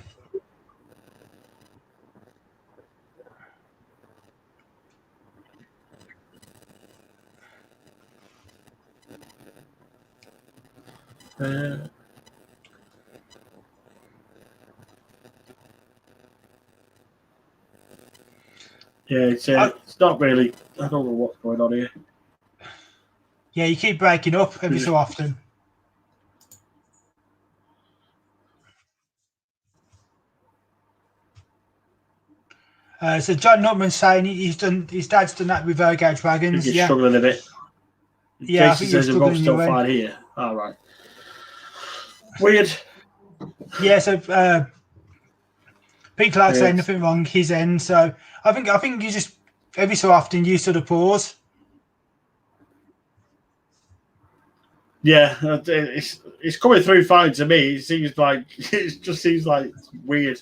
it's not really. I don't know what's going on here. Yeah, you keep breaking up every so often. So John Nutman's saying his dad's done that with Gauge I think Wagons. he's Yeah, struggling a bit. yeah. I Jason think you're says the rope's struggling still your fine end. here. All right. Weird. Yeah. So Pete Clark saying Yes. nothing wrong his end. So I think you just every so often you sort of pause. Yeah, it's coming through fine to me. It seems like it just seems like weird.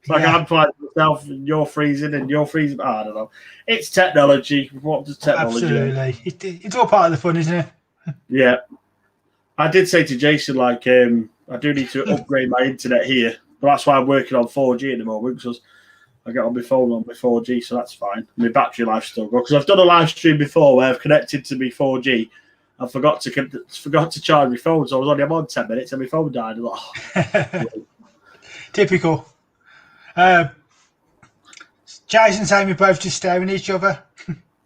It's like Yeah. I'm playing myself and you're freezing and you're freezing. I don't know. It's technology. What does technology? Absolutely. It's all part of the fun, isn't it? Yeah. I did say to Jason, like, I do need to upgrade my internet here, but that's why I'm working on 4G at the moment because I get on my phone on my 4G, so that's fine. My battery life's still good because I've done a live stream before where I've connected to my 4G. I forgot to charge my phone, so I was only on 10 minutes and my phone died. I'm like, oh. Typical. Jason saying we're both just staring at each other.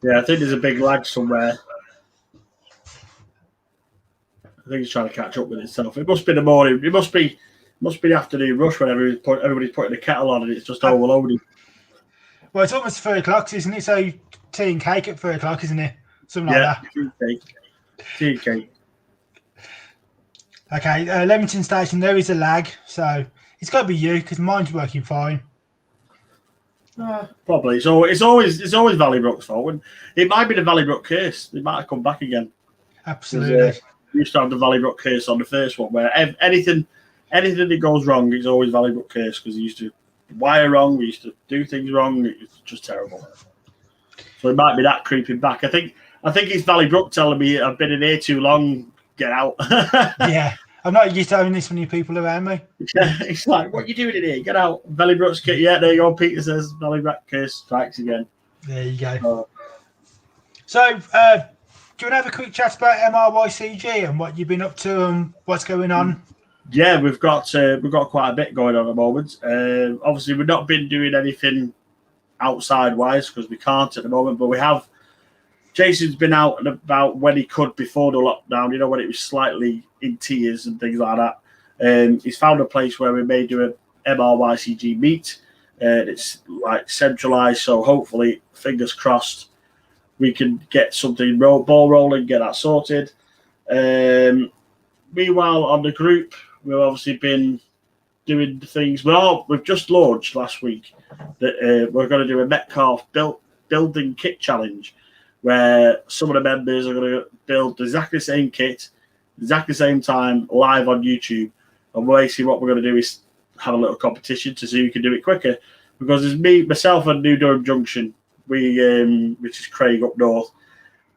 Yeah, I think there's a big lag somewhere. I think it's trying to catch up with itself. It must be the morning. It must be the afternoon rush when everybody's putting the kettle on and it's just overloaded. Well, it's almost 3:00, isn't it? So tea and cake at 3:00, isn't it? Something like that. Tea and cake. Okay, Leamington Station, there is a lag, so it's got to be you because mine's working fine. Probably. So it's always Valleybrook's fault. And it might be the Valleybrook curse. They might have come back again. Absolutely. We used to have the Valleybrook curse on the first one, where anything that goes wrong is always Valleybrook curse because they used to wire wrong, we used to do things wrong. It's just terrible. So it might be that creeping back. I think it's Valleybrook telling me I've been in here too long. Get out. Yeah, I'm not used to having this many people around me. Yeah, it's like, what are you doing in here? Get out. Valleybrook's kit. Yeah, there you go. Peter says Valleybrook curse strikes again. There you go. So, do you want to have a quick chat about MRYCG and what you've been up to and what's going on? Yeah, we've got quite a bit going on at the moment. Obviously, we've not been doing anything outside wise because we can't at the moment, but we have. Jason's been out and about when he could before the lockdown, you know, when it was slightly in tears and things like that. He's found a place where we may do a MRYCG meet. It's like centralised, so hopefully, fingers crossed, we can get something ball rolling, get that sorted. Meanwhile, on the group, we've obviously been doing things. We've just launched last week that we're going to do a Metcalf building kit challenge, where some of the members are going to build exactly the same kit, exactly the same time, live on YouTube. And basically what we're going to do is have a little competition to see who can do it quicker. Because there's myself and New Durham Junction, which is Craig up north,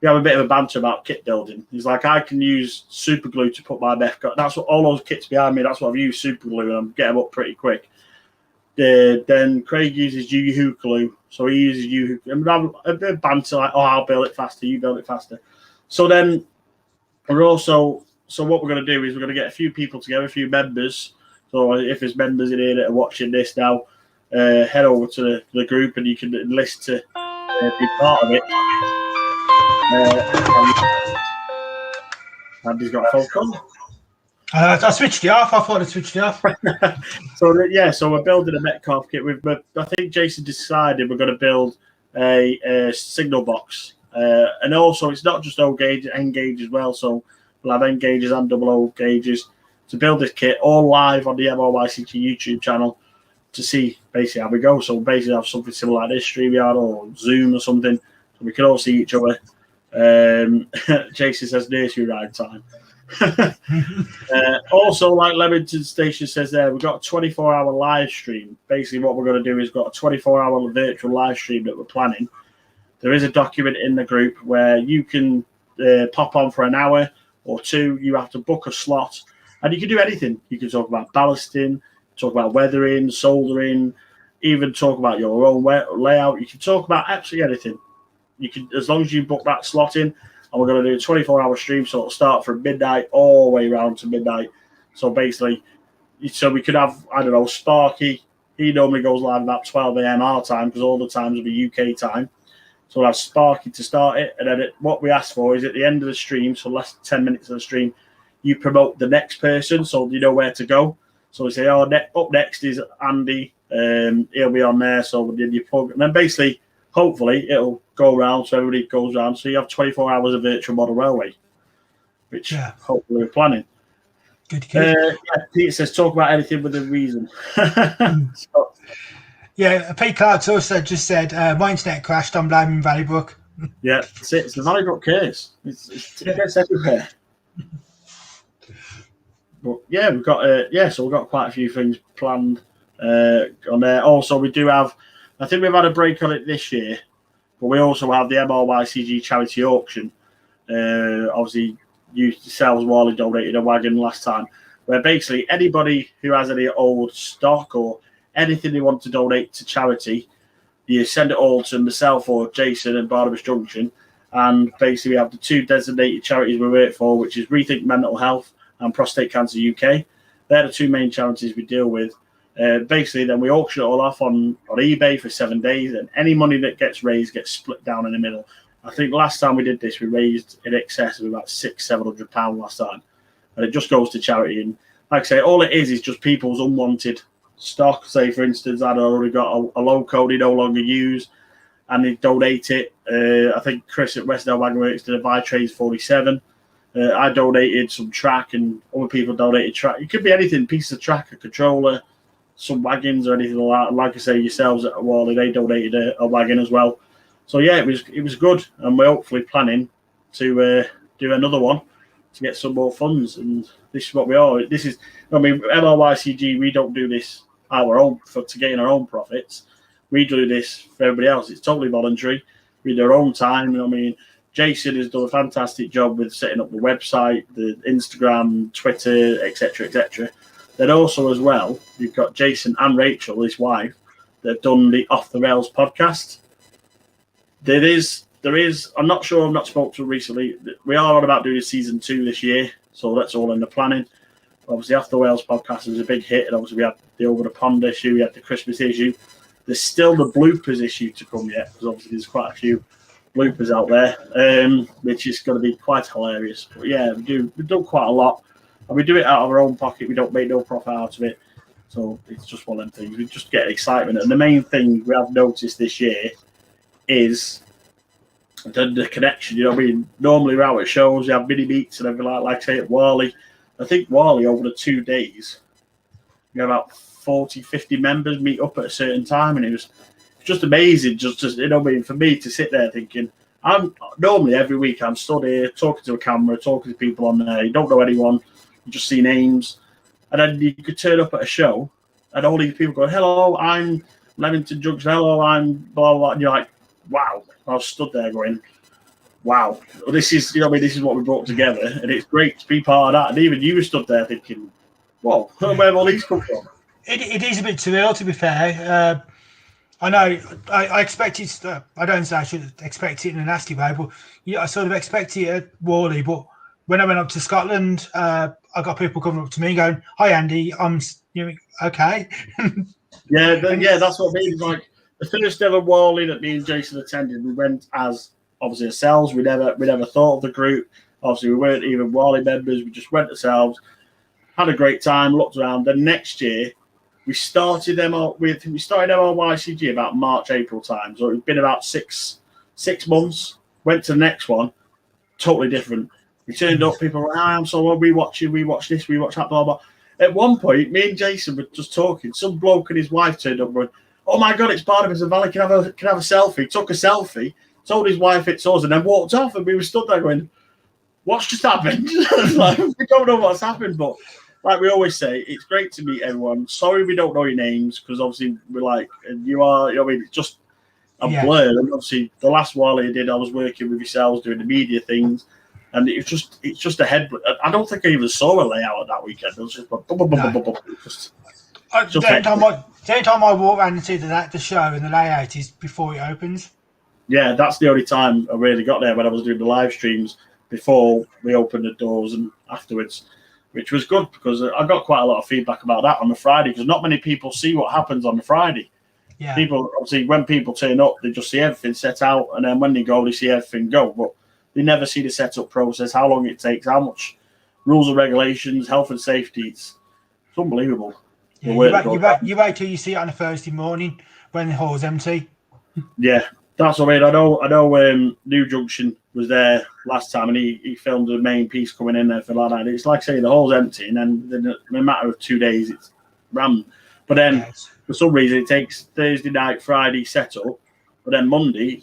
we have a bit of a banter about kit building. He's like, I can use super glue to put my mech. That's what all those kits behind me, that's what I've used super glue, and I'm getting them up pretty quick. Then Craig uses Yoo-hoo glue, so he uses Yoo-hoo. And we have a bit of banter, like, oh, I'll build it faster, you build it faster. So then what we're going to do is we're going to get a few people together, a few members. So if there's members in here that are watching this now, head over to the group and you can enlist to be part of it. And he's got a phone call. I switched it off. I thought I switched it off. So we're building a Metcalf kit. I think Jason decided we're going to build a signal box. And also, it's not just O gauge, N gauge as well. So we'll have N gauges and double O gauges to build this kit, all live on the MRYCG YouTube channel to see basically how we go. So basically have something similar like this, StreamYard or Zoom or something, so we can all see each other. Jason says nursery ride time. Also, like Leamington Station says there, we've got a 24-hour live stream. Basically, what we're going to do is got a 24-hour virtual live stream that we're planning. There is a document in the group where you can pop on for an hour or two. You have to book a slot, and you can do anything. You can talk about ballasting, talk about weathering, soldering, even talk about your own layout. You can talk about absolutely anything. You can, as long as you book that slot in. And we're going to do a 24-hour stream, so it'll start from midnight all the way around to midnight. So basically, so we could have, I don't know, Sparky. He normally goes live about 12 a.m. our time because all the times will be UK time. So we'll have Sparky to start it. And then what we ask for is at the end of the stream, so less than 10 minutes of the stream, you promote the next person so you know where to go. So we say, up next is Andy He'll be on there, so within your plug. And then basically, hopefully, it'll go around so everybody goes around. So you have 24 hours of virtual model railway, which hopefully we're planning. Good. Peter says, talk about anything with a reason. So, Pete Clark also just said, my internet crashed, I'm blaming Valleybrook. Yeah, it's the Valleybrook case. It gets everywhere. But yeah, we've got so we've got quite a few things planned on there. Also, we do have, I think we've had a break on it this year, but we also have the MRYCG charity auction. Obviously, yourselves, Warley donated a wagon last time, where basically anybody who has any old stock or anything they want to donate to charity, you send it all to myself or Jason and Barnabas Junction, and basically we have the two designated charities we work for, which is Rethink Mental Health and Prostate Cancer UK. They're the two main charities we deal with. Basically, then we auction it all off on eBay for 7 days, and any money that gets raised gets split down in the middle. I think last time we did this, we raised in excess of about £600-700 last time, and it just goes to charity. And like I say, all it is just people's unwanted stock. Say, for instance, I'd already got a loco they no longer use, and they donate it. I think Chris at West End Wagon Works did a Vitrace 47. I donated some track, and other people donated track. It could be anything, piece of track, a controller, some wagons or anything like that. Like I say, yourselves at Warley, they donated a wagon as well. So yeah, it was good, and we're hopefully planning to do another one to get some more funds. And this is what we are. MRYCG, we don't do this our own to gain our own profits. We do this for everybody else. It's totally voluntary. We do our own time. Jason has done a fantastic job with setting up the website, the Instagram, Twitter, etc., etc. Then also as well, you've got Jason and Rachel, his wife, that have done the Off the Rails podcast. There is. I'm not sure. I've not spoken to her recently. We are on about doing season 2 this year, so that's all in the planning. Obviously, Off the Rails podcast was a big hit, and obviously we had the Over the Pond issue, we had the Christmas issue. There's still the bloopers issue to come yet, because obviously there's quite a few bloopers out there, which is going to be quite hilarious. But yeah, we've done quite a lot, and we do it out of our own pocket. We don't make no profit out of it, so it's just one of them things. We just get excitement, and the main thing we have noticed this year is the connection. Normally we're out at shows, we have mini meets and everything like say at Warley. I think Warley over the 2 days, we have about 40-50 members meet up at a certain time, and it was just amazing. For me to sit there thinking, I'm normally every week I'm stood here talking to a camera, talking to people on there. You don't know anyone, you just see names, and then you could turn up at a show, and all these people go, "Hello, I'm Leamington Junction. Hello, I'm blah blah," and you're like, "Wow!" I was stood there going, "Wow, this is this is what we brought together," and it's great to be part of that. And even you were stood there thinking, "Whoa, where have all these come from?" It is a bit too early, to be fair. I know I expect it. I don't say I should expect it in a nasty way, but I sort of expect it at Warley. But when I went up to Scotland, I got people coming up to me going, "Hi, Andy, I'm okay." Yeah, that's what I mean. Like the first ever Warley that me and Jason attended, we went as obviously ourselves. We never thought of the group. Obviously, we weren't even Warley members. We just went ourselves, had a great time, looked around. Then next year, we started MRYCG about March, April time. So it's been about six months. Went to the next one, totally different. We turned up, people were, "Hi, I'm so we watch you, we watch this, we watch that, blah, blah." At one point, me and Jason were just talking. Some bloke and his wife turned up and went, "Oh my God, it's Barnabas and Valley, can have a selfie." Took a selfie, told his wife it's us, and then walked off. And we were stood there going, "What's just happened?" Like, we don't know what's happened, but like we always say, it's great to meet everyone. Sorry we don't know your names, because obviously we're like, and you are, it's just a blur. And obviously the last while I did, I was working with yourselves doing the media things, and it's just a head. I don't think I even saw a layout that weekend. It was just like, the only time I walk around and see the show and the layout is before it opens. Yeah, that's the only time I really got there, when I was doing the live streams before we opened the doors and afterwards, which was good, because I got quite a lot of feedback about that on the Friday, because not many people see what happens on the Friday. Yeah. People, obviously, when people turn up, they just see everything set out, and then when they go, they see everything go. But they never see the setup process, how long it takes, how much rules and regulations, health and safety. It's unbelievable. Yeah, you wait till you see it on a Thursday morning when the hall's empty. Yeah, that's what I mean. I know. New Junction was there last time, and he filmed the main piece coming in there for like that. It's like saying the hall's empty, and then in a matter of 2 days, it's rammed. But then for some reason, it takes Thursday night, Friday setup, but then Monday,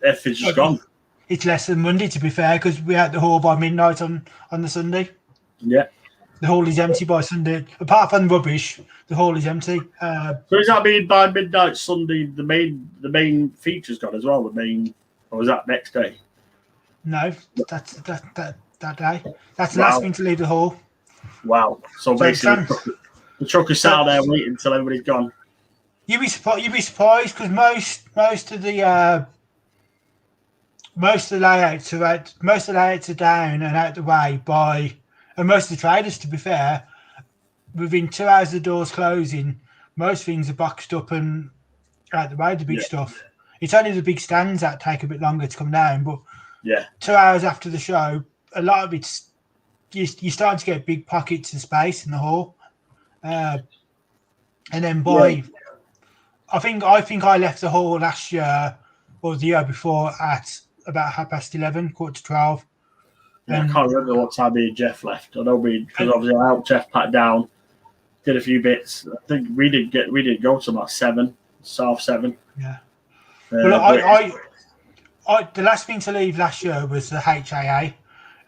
everything's just gone. It's less than Monday, to be fair, because we're at the hall by midnight on the Sunday. Yeah. The hall is empty by Sunday. Apart from rubbish, the hall is empty. So does that mean by midnight Sunday the main feature's gone as well? The main, or was that next day? No, that's that day. That's the last thing to leave the hall. Wow. So basically, the truck is sat out there waiting until everybody's gone. You'd be surprised because most of the layouts are down and out the way by. And most of the traders, to be fair, within 2 hours of the doors closing, most things are boxed up and out the way, the big stuff. It's only the big stands that take a bit longer to come down, but 2 hours after the show, a lot of it's, you're starting to get big pockets of space in the hall. And then I think I left the hall last year or the year before at about 11:30, 11:45. Yeah, I can't remember what time me and Jeff left. I know because obviously I helped Jeff pack down, did a few bits. I think we did go to about 7, half 7. Yeah. Well, the last thing to leave last year was the HAA,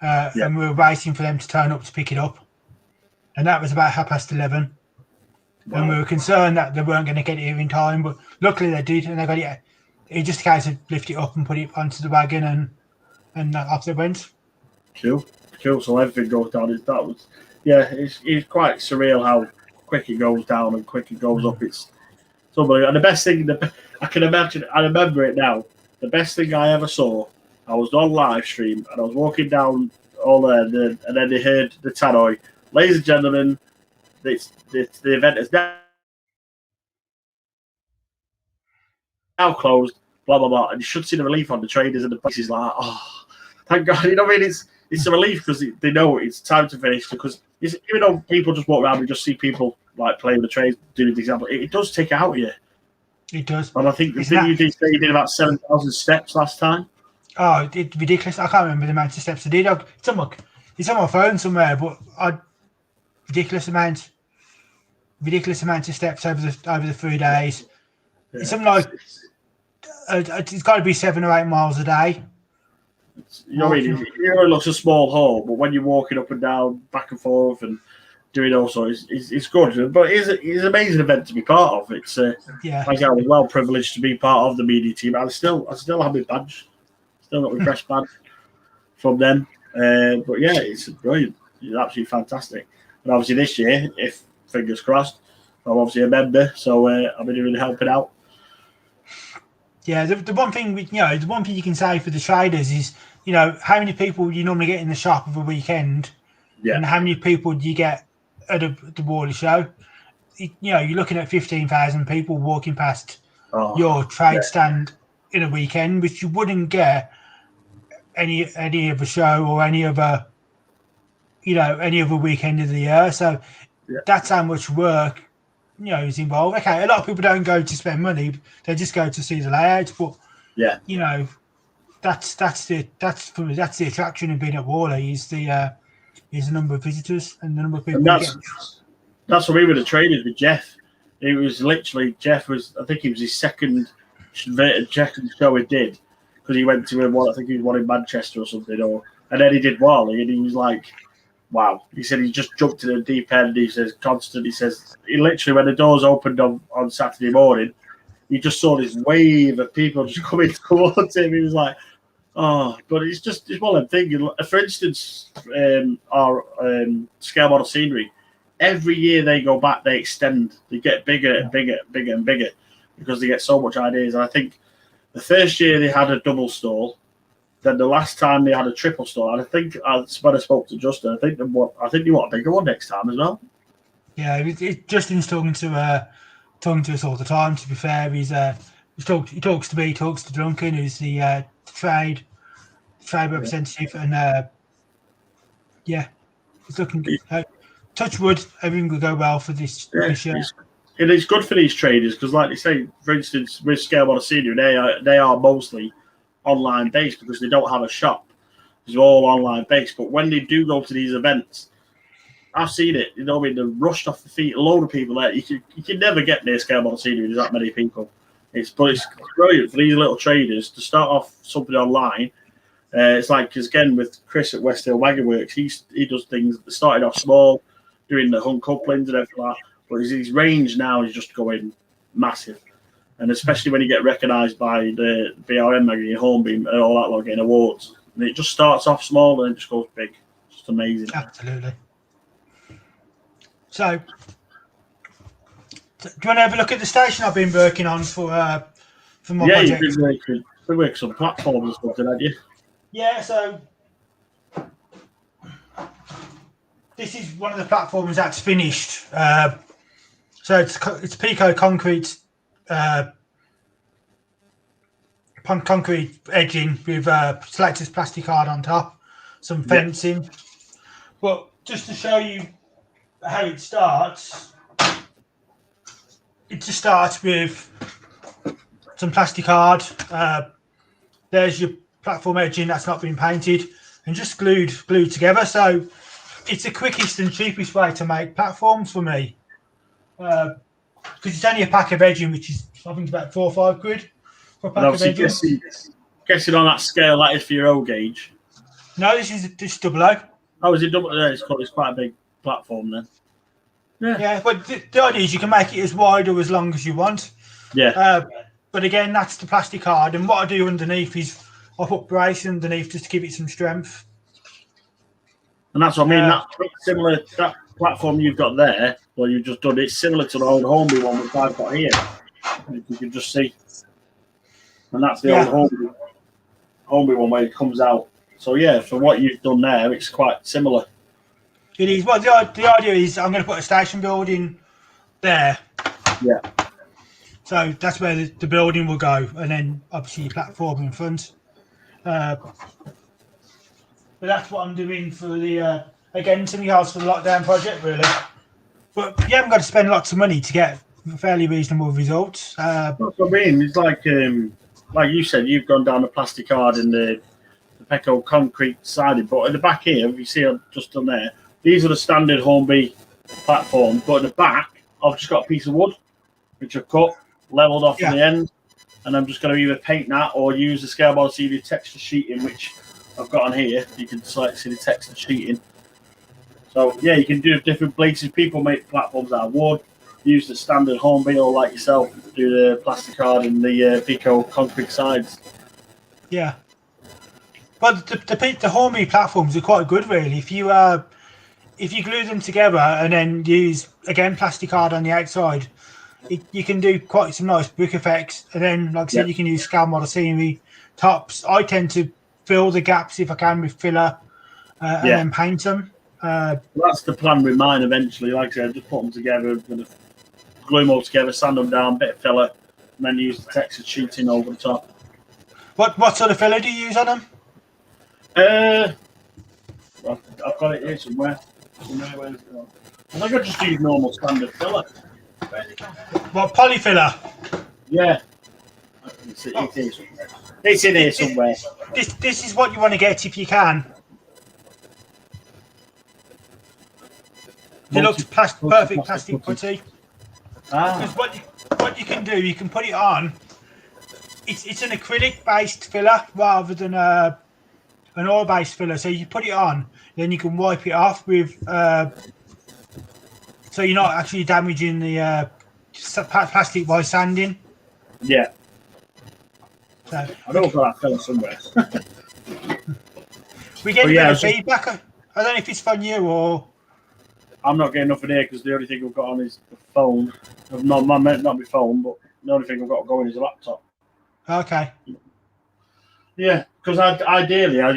and we were waiting for them to turn up to pick it up, and that was about 11:30. Wow. And we were concerned that they weren't going to get it here in time, but luckily they did, and they got it. It just a case of lift it up and put it onto the wagon, and off they went. Cool. So everything goes down. It's quite surreal how quick it goes down and quick it goes up. It's unbelievable. And the best thing I can imagine, I remember it now. The best thing I ever saw, I was on live stream and I was walking down all there, and then they heard the tannoy. Ladies and gentlemen, the event is now closed. Blah blah blah. And you should see the relief on the traders and the places like, oh, thank God. You know what I mean? It's a relief because they know it's time to finish. Because even though people just walk around and just see people like playing the trades, doing the example, it does take it out of you. It does. And I think the thing you did say you did about 7,000 steps last time. Oh, it's ridiculous. I can't remember the amount of steps I did. It's on my phone somewhere, but ridiculous amount of steps over the 3 days. Yeah. It's something like it's got to be 7 or 8 miles a day. You know what I mean? It looks a small hole, but when you're walking up and down, back and forth, and doing also, it's good. But it's an amazing event to be part of. It's I was well privileged to be part of the media team. I still have my badge, still got my fresh badge from them. But yeah, it's brilliant. It's absolutely fantastic. And obviously this year, if fingers crossed, I'm obviously a member, so I'll be doing helping out. Yeah, the one thing you can say for the traders is, how many people you normally get in the shop of a weekend, and how many people do you get at the Warley show? You're looking at 15,000 people walking past your trade stand in a weekend, which you wouldn't get any other show or any other weekend of the year. So that's how much work is involved. Okay, a lot of people don't go to spend money; they just go to see the layout. But that's the attraction of being at Warley is the number of visitors and the number of people. That's what we were the traders with Jeff. It was literally I think it was his second show he did because he went to I think he was one in Manchester or something, and then he did Warley, and he was like, wow. He said he just jumped in the deep end. He says he literally, when the doors opened on Saturday morning, he just saw this wave of people just coming towards him. He was like, oh, but it's one of them things. For instance, our scale model scenery, every year they go back, they extend, they get bigger and bigger and bigger and bigger because they get so much ideas. And I think the first year they had a double stall. Then the last time they had a triple stall, and I think when I spoke to Justin, I think they want a bigger one next time as well. Yeah, Justin's talking to us all the time. To be fair, he talks to me, he talks to Duncan, who's the trade representative, and he's looking. touch wood, everything will go well for this year. It is good for these traders because, like they say, for instance, with Scale Model Senior, they are mostly online based because they don't have a shop. It's all online based. But when they do go to these events, I've seen it. You know, I mean, they're rushed off the feet. A load of people there. You can never get near Scale Model Senior. There's that many people. It's brilliant for these little traders to start off something online. It's like, because again, with Chris at West Hill Wagon Works, he does things that started off small, doing the hunt couplings and everything like that. But his range now is just going massive. And especially when you get recognised by the BRM magazine, Hornbeam, and all that lot getting awards. And it just starts off small and it just goes big. It's just amazing. Absolutely. So, do you want to have a look at the station I've been working on for my project? Yeah, you've been working some platforms and stuff, haven't you? Yeah, so this is one of the platforms that's finished. So it's Pico concrete, concrete edging with selectors plastic hard on top, some fencing. But just to show you how it starts, it just starts with some plastic hard. There's your platform edging that's not been painted and just glued together. So it's the quickest and cheapest way to make platforms for me. Because it's only a pack of edging, which is I think about £4 or £5 for a pack of edging. Guessing on that scale, that is for your O gauge. No, this is just double O. Oh, is it double? It's quite a big platform then. Yeah, but the idea is you can make it as wide or as long as you want. Yeah. But again, that's the plastic hard, and what I do underneath is I put brace underneath just to give it some strength. And that's what I mean. That's similar. That platform you've got there, well, you've just done, it's similar to the old Hornby one which I've got here. You can just see, and that's the old Hornby one where it comes out. So yeah, for what you've done there, it's quite similar. It is. Well, the idea is I'm going to put a station building there. Yeah. So that's where the building will go, and then obviously your platform in front. But that's what I'm doing for the again something else for the lockdown project, really. But you haven't got to spend lots of money to get fairly reasonable results. That's what I mean. It's like you said, you've gone down the plastic hard and the Pecco concrete siding, but at the back here, you see I've just done there. These are the standard Hornby platforms, but at the back, I've just got a piece of wood which I've cut, levelled off at the end, and I'm just going to either paint that or use the Scale Model CD texture sheeting, which I've got on here. You can select see the texture sheeting. So yeah, you can do different places. People make platforms out of wood, use the standard Hornby, or like yourself, do the plastic hard and the Pico concrete sides. Yeah. But the Hornby platforms are quite good, really. If you glue them together and then use again plastic hard on the outside, you can do quite some nice brick effects. And then, like I said, you can use Scale Model scenery tops. I tend to fill the gaps if I can with filler and then paint them. That's the plan with mine eventually. Like I said, just put them together, glue them all together, sand them down, bit of filler, and then use the textured sheeting over the top. What sort of filler do you use on them? I've got it here somewhere. I think I just use normal standard filler. What, poly filler? Yeah. It's in here somewhere. This is what you want to get if you can. It looks perfect plastic putty. Because what you can do, you can put it on. It's an acrylic based filler rather than an oil based filler. So you put it on, then you can wipe it off with. So you're not actually damaging the plastic by sanding. Yeah. So, I don't know that filler somewhere. We get a bit of feedback. I don't know if it's from you or. I'm not getting nothing here because the only thing I've got on is the phone. Not my phone, but the only thing I've got going is a laptop. Okay. Yeah, because ideally I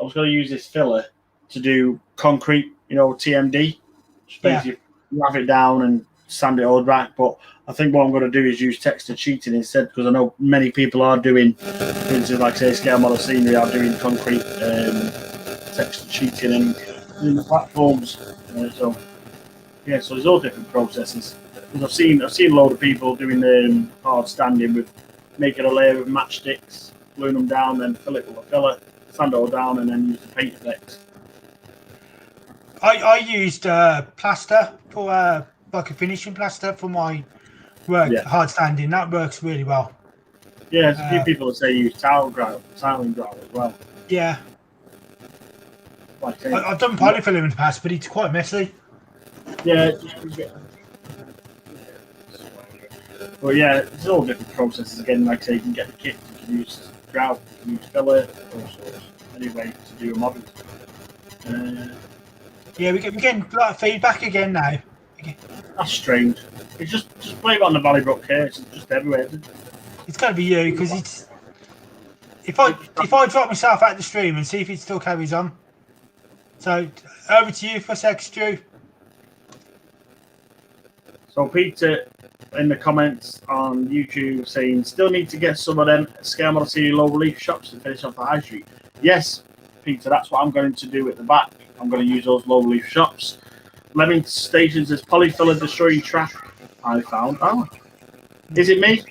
was going to use this filler to do concrete, TMD. Just basically wrap it down and sand it all back. But I think what I'm going to do is use textured sheeting instead, because I know many people are doing, for instance, like say Scale Model Scenery are doing concrete textured sheeting and doing the platforms. So Yeah, so there's all different processes. Because I've seen a load of people doing hard standing with making a layer of matchsticks, gluing them down, then fill it with a filler, sand it all down, and then use the paint effects. I used plaster for like a finishing plaster for my work, Yeah. hard standing. That works really well. Yeah, there's a few people that say use tiling grout as well. Yeah. Like I've done polyfiller in the past, but it's quite messy. yeah. But yeah, it's all different processes again. Like I say, you can get the kit, you can use grout, you can use filler, all sorts. Anyway, to do a model. Yeah, we're getting a lot of feedback again now. That's strange. It's just blame it on the Valleybrook here. It's just everywhere. It's got to be you because it's. If I drop myself out the stream and see if it still carries on. So over to you for a sec, Stu. So Peter in the comments on YouTube saying still need to get some of them scale model series low relief shops to finish off the high street. Yes, Peter, that's what I'm going to do at the back. I'm going to use those low relief shops. Lemming Stations is polyfiller destroying track. I found. Oh, is it me?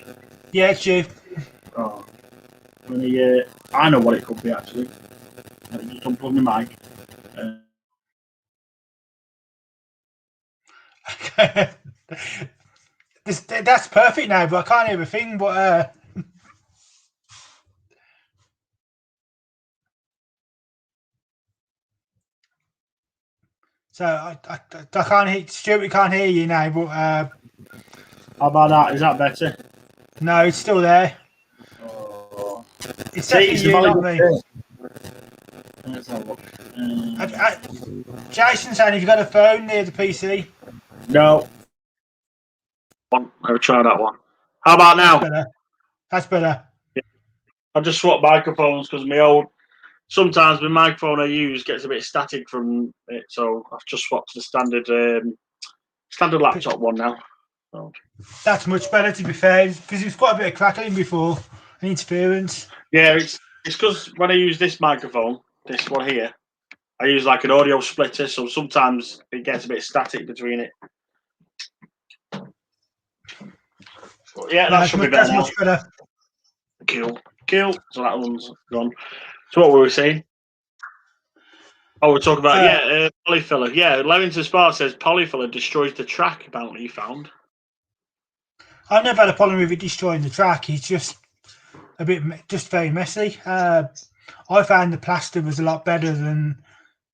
Yeah, it's you. Oh, I know what it could be actually. Let me just unplug my mic. That's perfect now, but I can't hear a thing. But so I can't hear Stuart. We can't hear you now. But how about that? Is that better? No, it's still there. Oh. It's definitely you, not me. Let's have a look. Jason saying, have you got a phone near the PC? No. I'll try that one. How about now? That's better. Yeah. I just swapped microphones because sometimes the microphone I use gets a bit static from it, so I've just swapped to the standard laptop one now. So. That's much better, to be fair, because it was quite a bit of crackling before, and interference. Yeah, it's because when I use this microphone, this one here, I use like an audio splitter, so sometimes it gets a bit static between it. But yeah, that should be better. That's much better. Cool. So that one's gone. So what were we saying? Oh, we're talking about polyfiller. Yeah, Levington Spark says polyfiller destroys the track. Apparently, he found. I've never had a problem with it destroying the track. It's just just very messy. I found the plaster was a lot better than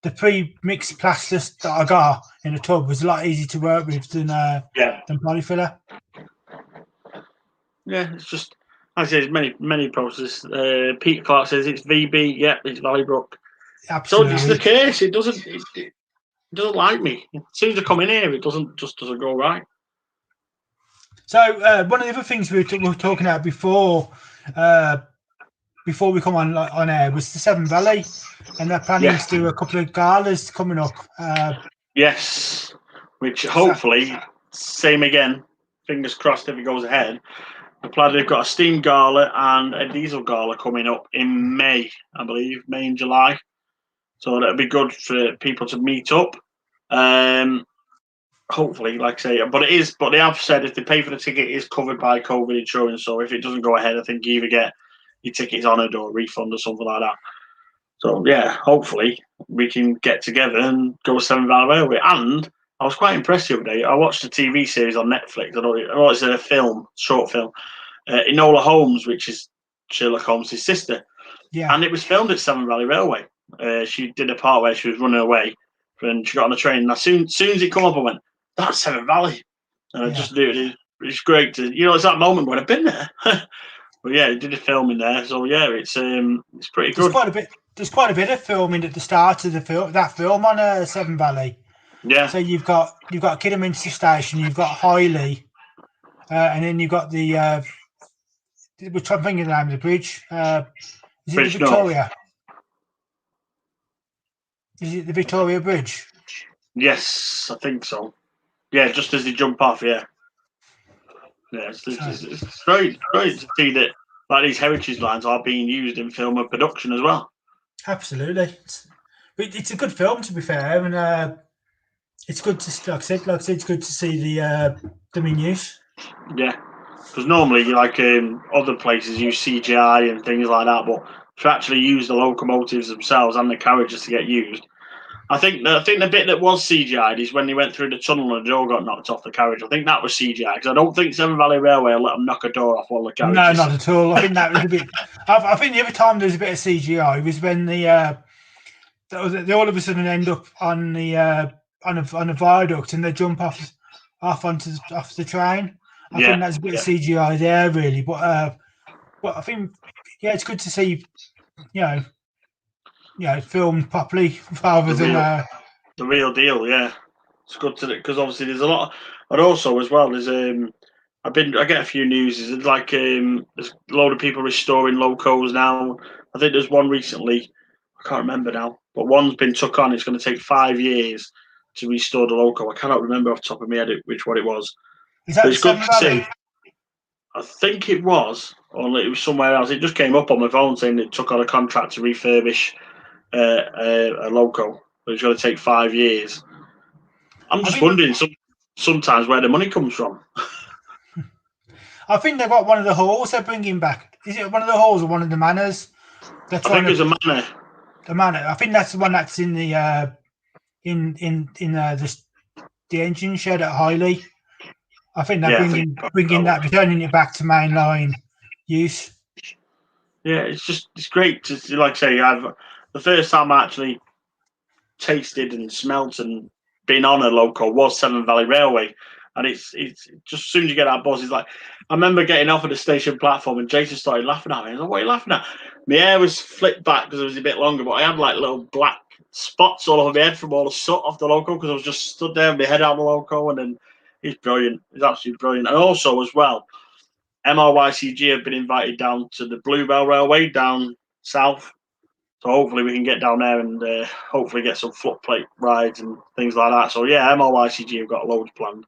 the pre-mixed plaster that I got in the tub. Was a lot easier to work with than polyfiller. Yeah, it's just I say there's many processes. Peter Clark says it's VB. Yeah, it's Valleybrook. Absolutely. So it's the case. It doesn't like me. As soon as I come in here, it doesn't go right. So one of the other things we were talking about before we come on air was the Severn Valley, and they're planning to do a couple of galas coming up. Yes, which hopefully, same again. Fingers crossed if it goes ahead. They've got a steam gala and a diesel gala coming up in May, I believe, May and July. So that'll be good for people to meet up. Hopefully, like I say, but they have said if they pay for the ticket, it is covered by COVID insurance. So if it doesn't go ahead, I think you either get your tickets honoured or a refund or something like that. So yeah, hopefully we can get together and go to Severn Valley Railway. And I was quite impressed the other day. I watched a TV series on Netflix. I know it's a short film. Enola Holmes, which is Sherlock Holmes' sister. Yeah. And it was filmed at Severn Valley Railway. She did a part where she was running away and she got on a train. And as soon as it come up, I went, that's Severn Valley. And I just knew it. It's great to, it's that moment when I've been there. But yeah, it did a film in there. So yeah, it's pretty good. There's quite a bit of filming at the start of that film on Severn Valley. Yeah. So you've got Kidderminster Station, you've got Highley, and then you've got the we're trying to think of the name of the bridge. Is it the Victoria? North. Is it the Victoria Bridge? Yes, I think so. Yeah, just as they jump off, yeah. Yeah, it's great to see that like these heritage lines are being used in film and production as well. Absolutely. It's a good film, to be fair, and it's good to, like I said, it's good to see the menus. Yeah, because normally like other places use CGI and things like that, but to actually use the locomotives themselves and the carriages to get used, I think the bit that was CGI'd is when they went through the tunnel and the door got knocked off the carriage. I think that was CGI because I don't think Severn Valley Railway will let them knock a door off all the carriages. No, not at all. I think that was a bit. I think the other time there was a bit of CGI was when they all of a sudden end up on a viaduct and they jump off off the train. I think that's a bit of CGI there, really. But I think it's good to see, filmed properly rather than the real deal. Yeah, it's good to because obviously there's a lot, and also as well there's I get a few news. It's like there's a load of people restoring locos now. I think there's one recently. I can't remember now, but one's been took on. It's going to take 5 years to restore the loco. I cannot remember off the top of my head which one it was. Is that it's good to see. I think it was, or it was somewhere else. It just came up on my phone saying it took on a contract to refurbish a loco. But it's going to take 5 years. I'm just wondering sometimes where the money comes from. I think they've got one of the halls they're bringing back. Is it one of the halls or one of the manors? I think it's a manor. The manor. I think that's the one that's in the the engine shed at Highley. I think they're bringing that, returning it back to mainline use. Yeah, it's great to, like I say, I've the first time I actually tasted and smelt and been on a loco was Severn Valley Railway, and it's just as soon as you get that buzz, it's like I remember getting off at the station platform and Jason started laughing at me. I was like, "What are you laughing at?" My hair was flipped back because it was a bit longer, but I had like little black spots all over my head from all the soot off the loco because I was just stood there with my head out the loco, and then he's brilliant. He's absolutely brilliant, and also as well. MRYCG have been invited down to the Bluebell Railway down south. So hopefully we can get down there and hopefully get some floodplate rides and things like that. So yeah, MRYCG have got loads planned.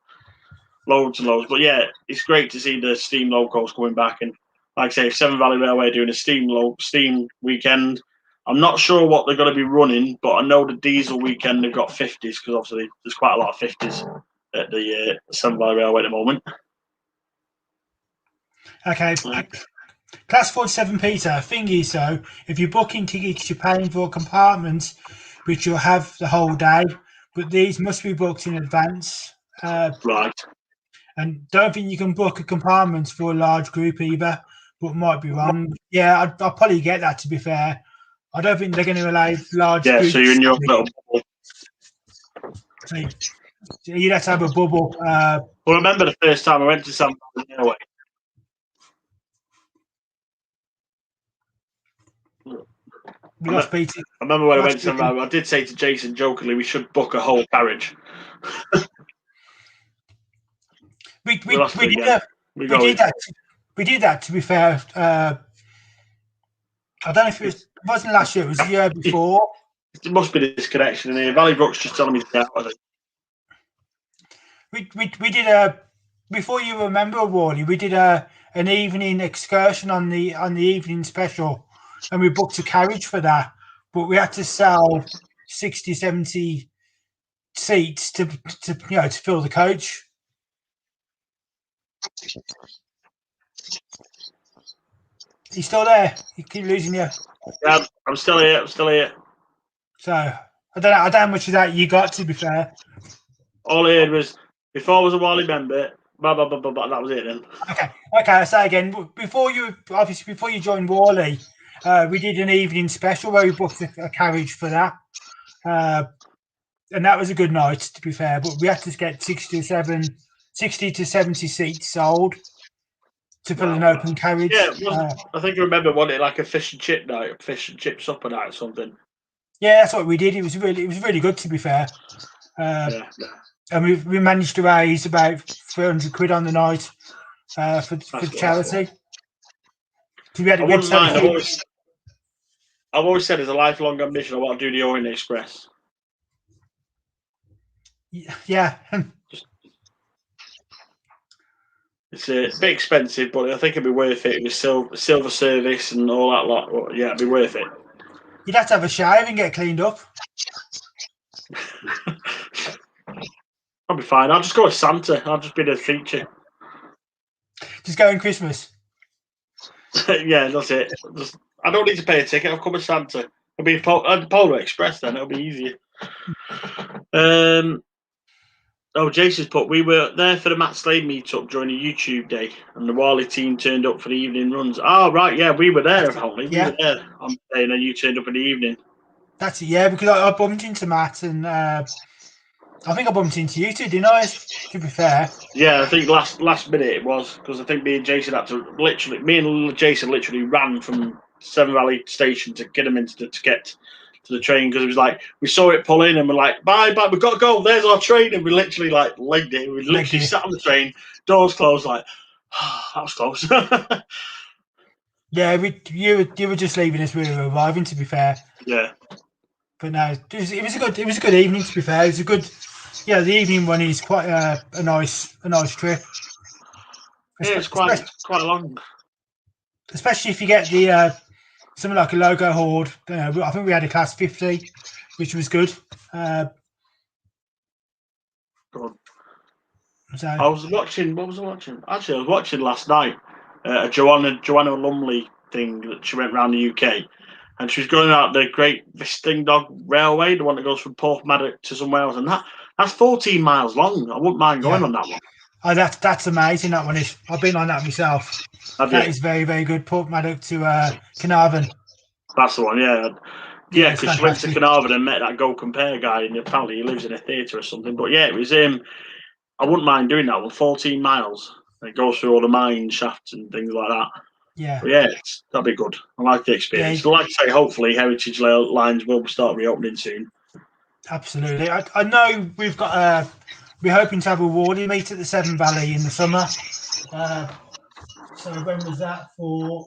Loads and loads. But yeah, it's great to see the steam locos coming back. And like I say, if Severn Valley Railway are doing a steam weekend, I'm not sure what they're going to be running, but I know the diesel weekend they've got 50s because obviously there's quite a lot of 50s at the Severn Valley Railway at the moment. Okay. Class 47 Peter, thing is though, if you're booking tickets, you're paying for compartments which you'll have the whole day, but these must be booked in advance. Right. And don't think you can book a compartment for a large group either, but might be wrong. Yeah, I'll probably get that, to be fair. I don't think they're going to allow large groups. Yeah, so you're in your little bubble. So you'd have to have a bubble. Well, I remember the first time I went to Severn Valley Railway. We lost Peter. I remember when I went to Severn Valley, I did say to Jason jokingly, we should book a whole carriage. We did that, to be fair. I don't know if it wasn't last year, it was the year before. There must be this connection in here. Valleybrook's just telling me to get out of it. We did before you remember, Warley, we did an evening excursion on the evening special, and we booked a carriage for that, but we had to sell 60, 70 seats to fill the coach. You still there? You keep losing you. Yeah, I'm still here. So I don't know how much of that you got, to be fair. All I heard was before I was a Warley member, blah blah blah blah blah. That was it then. Okay. I'll say again. Before you joined Warley, we did an evening special where we booked a carriage for that, and that was a good night, to be fair. But we had to get 60 to 70 seats sold to fill an open carriage. Yeah, I think I remember wanting like a fish and chip night, fish and chip supper night or something. Yeah, that's what we did. It was really good, to be fair. And we managed to raise about 300 quid on the night for charity. So we had I've always said as a lifelong ambition, I want to do the Orient Express. Yeah. It's a bit expensive, but I think it'd be worth it with silver service and all that lot. But yeah, it'd be worth it. You'd have to have a shave and get cleaned up. I'll be fine. I'll just go with Santa. I'll just be the feature. Just go in Christmas. Yeah, that's it. I don't need to pay a ticket. I'll come with Santa. It'll be Polar Express then. It'll be easier. Jason's put, we were there for the Matt Slade meetup during a YouTube day, and the Warley team turned up for the evening runs. Oh, right, yeah, we were there, apparently. We were there on the day, and then you turned up in the evening. That's it, yeah, because I bumped into Matt, and I think I bumped into you too, didn't I? To be fair. Yeah, I think last minute it was, because I think me and Jason had to Jason literally ran from Seven Valley Station to get him to get to the train, because it was like, we saw it pull in and we're like, bye, we've got to go, there's our train, and we literally like legged it. We literally sat on the train, doors closed, like, that was close. Yeah, you were just leaving as we were arriving, to be fair. Yeah. But no, it was a good evening, to be fair. It was a good, the evening one is quite a nice trip. Yeah, it's quite long. Especially if you get the something like a logo horde. I think we had a class 50, which was good. So I was watching. What was I watching? Actually, I was watching last night a Joanna Lumley thing that she went around the UK, and she was going out the Great Vistingdog Railway, the one that goes from Porthmadog to somewhere else, and that's 14 miles long. I wouldn't mind going on that one. Oh, that's amazing. That one is. I've been on that myself. That is very, very good. Porthmadog to Carnarvon. That's the one. Yeah, because she went to Carnarvon and met that Go Compare guy, and apparently he lives in a theatre or something. But yeah, it was I wouldn't mind doing that one. 14 miles. It goes through all the mine shafts and things like that. Yeah. But yeah, that'd be good. I like the experience. Like I say, hopefully heritage lines will start reopening soon. Absolutely. I know we've got we're hoping to have a Warley meet at the Seven Valley in the summer. So when was that for?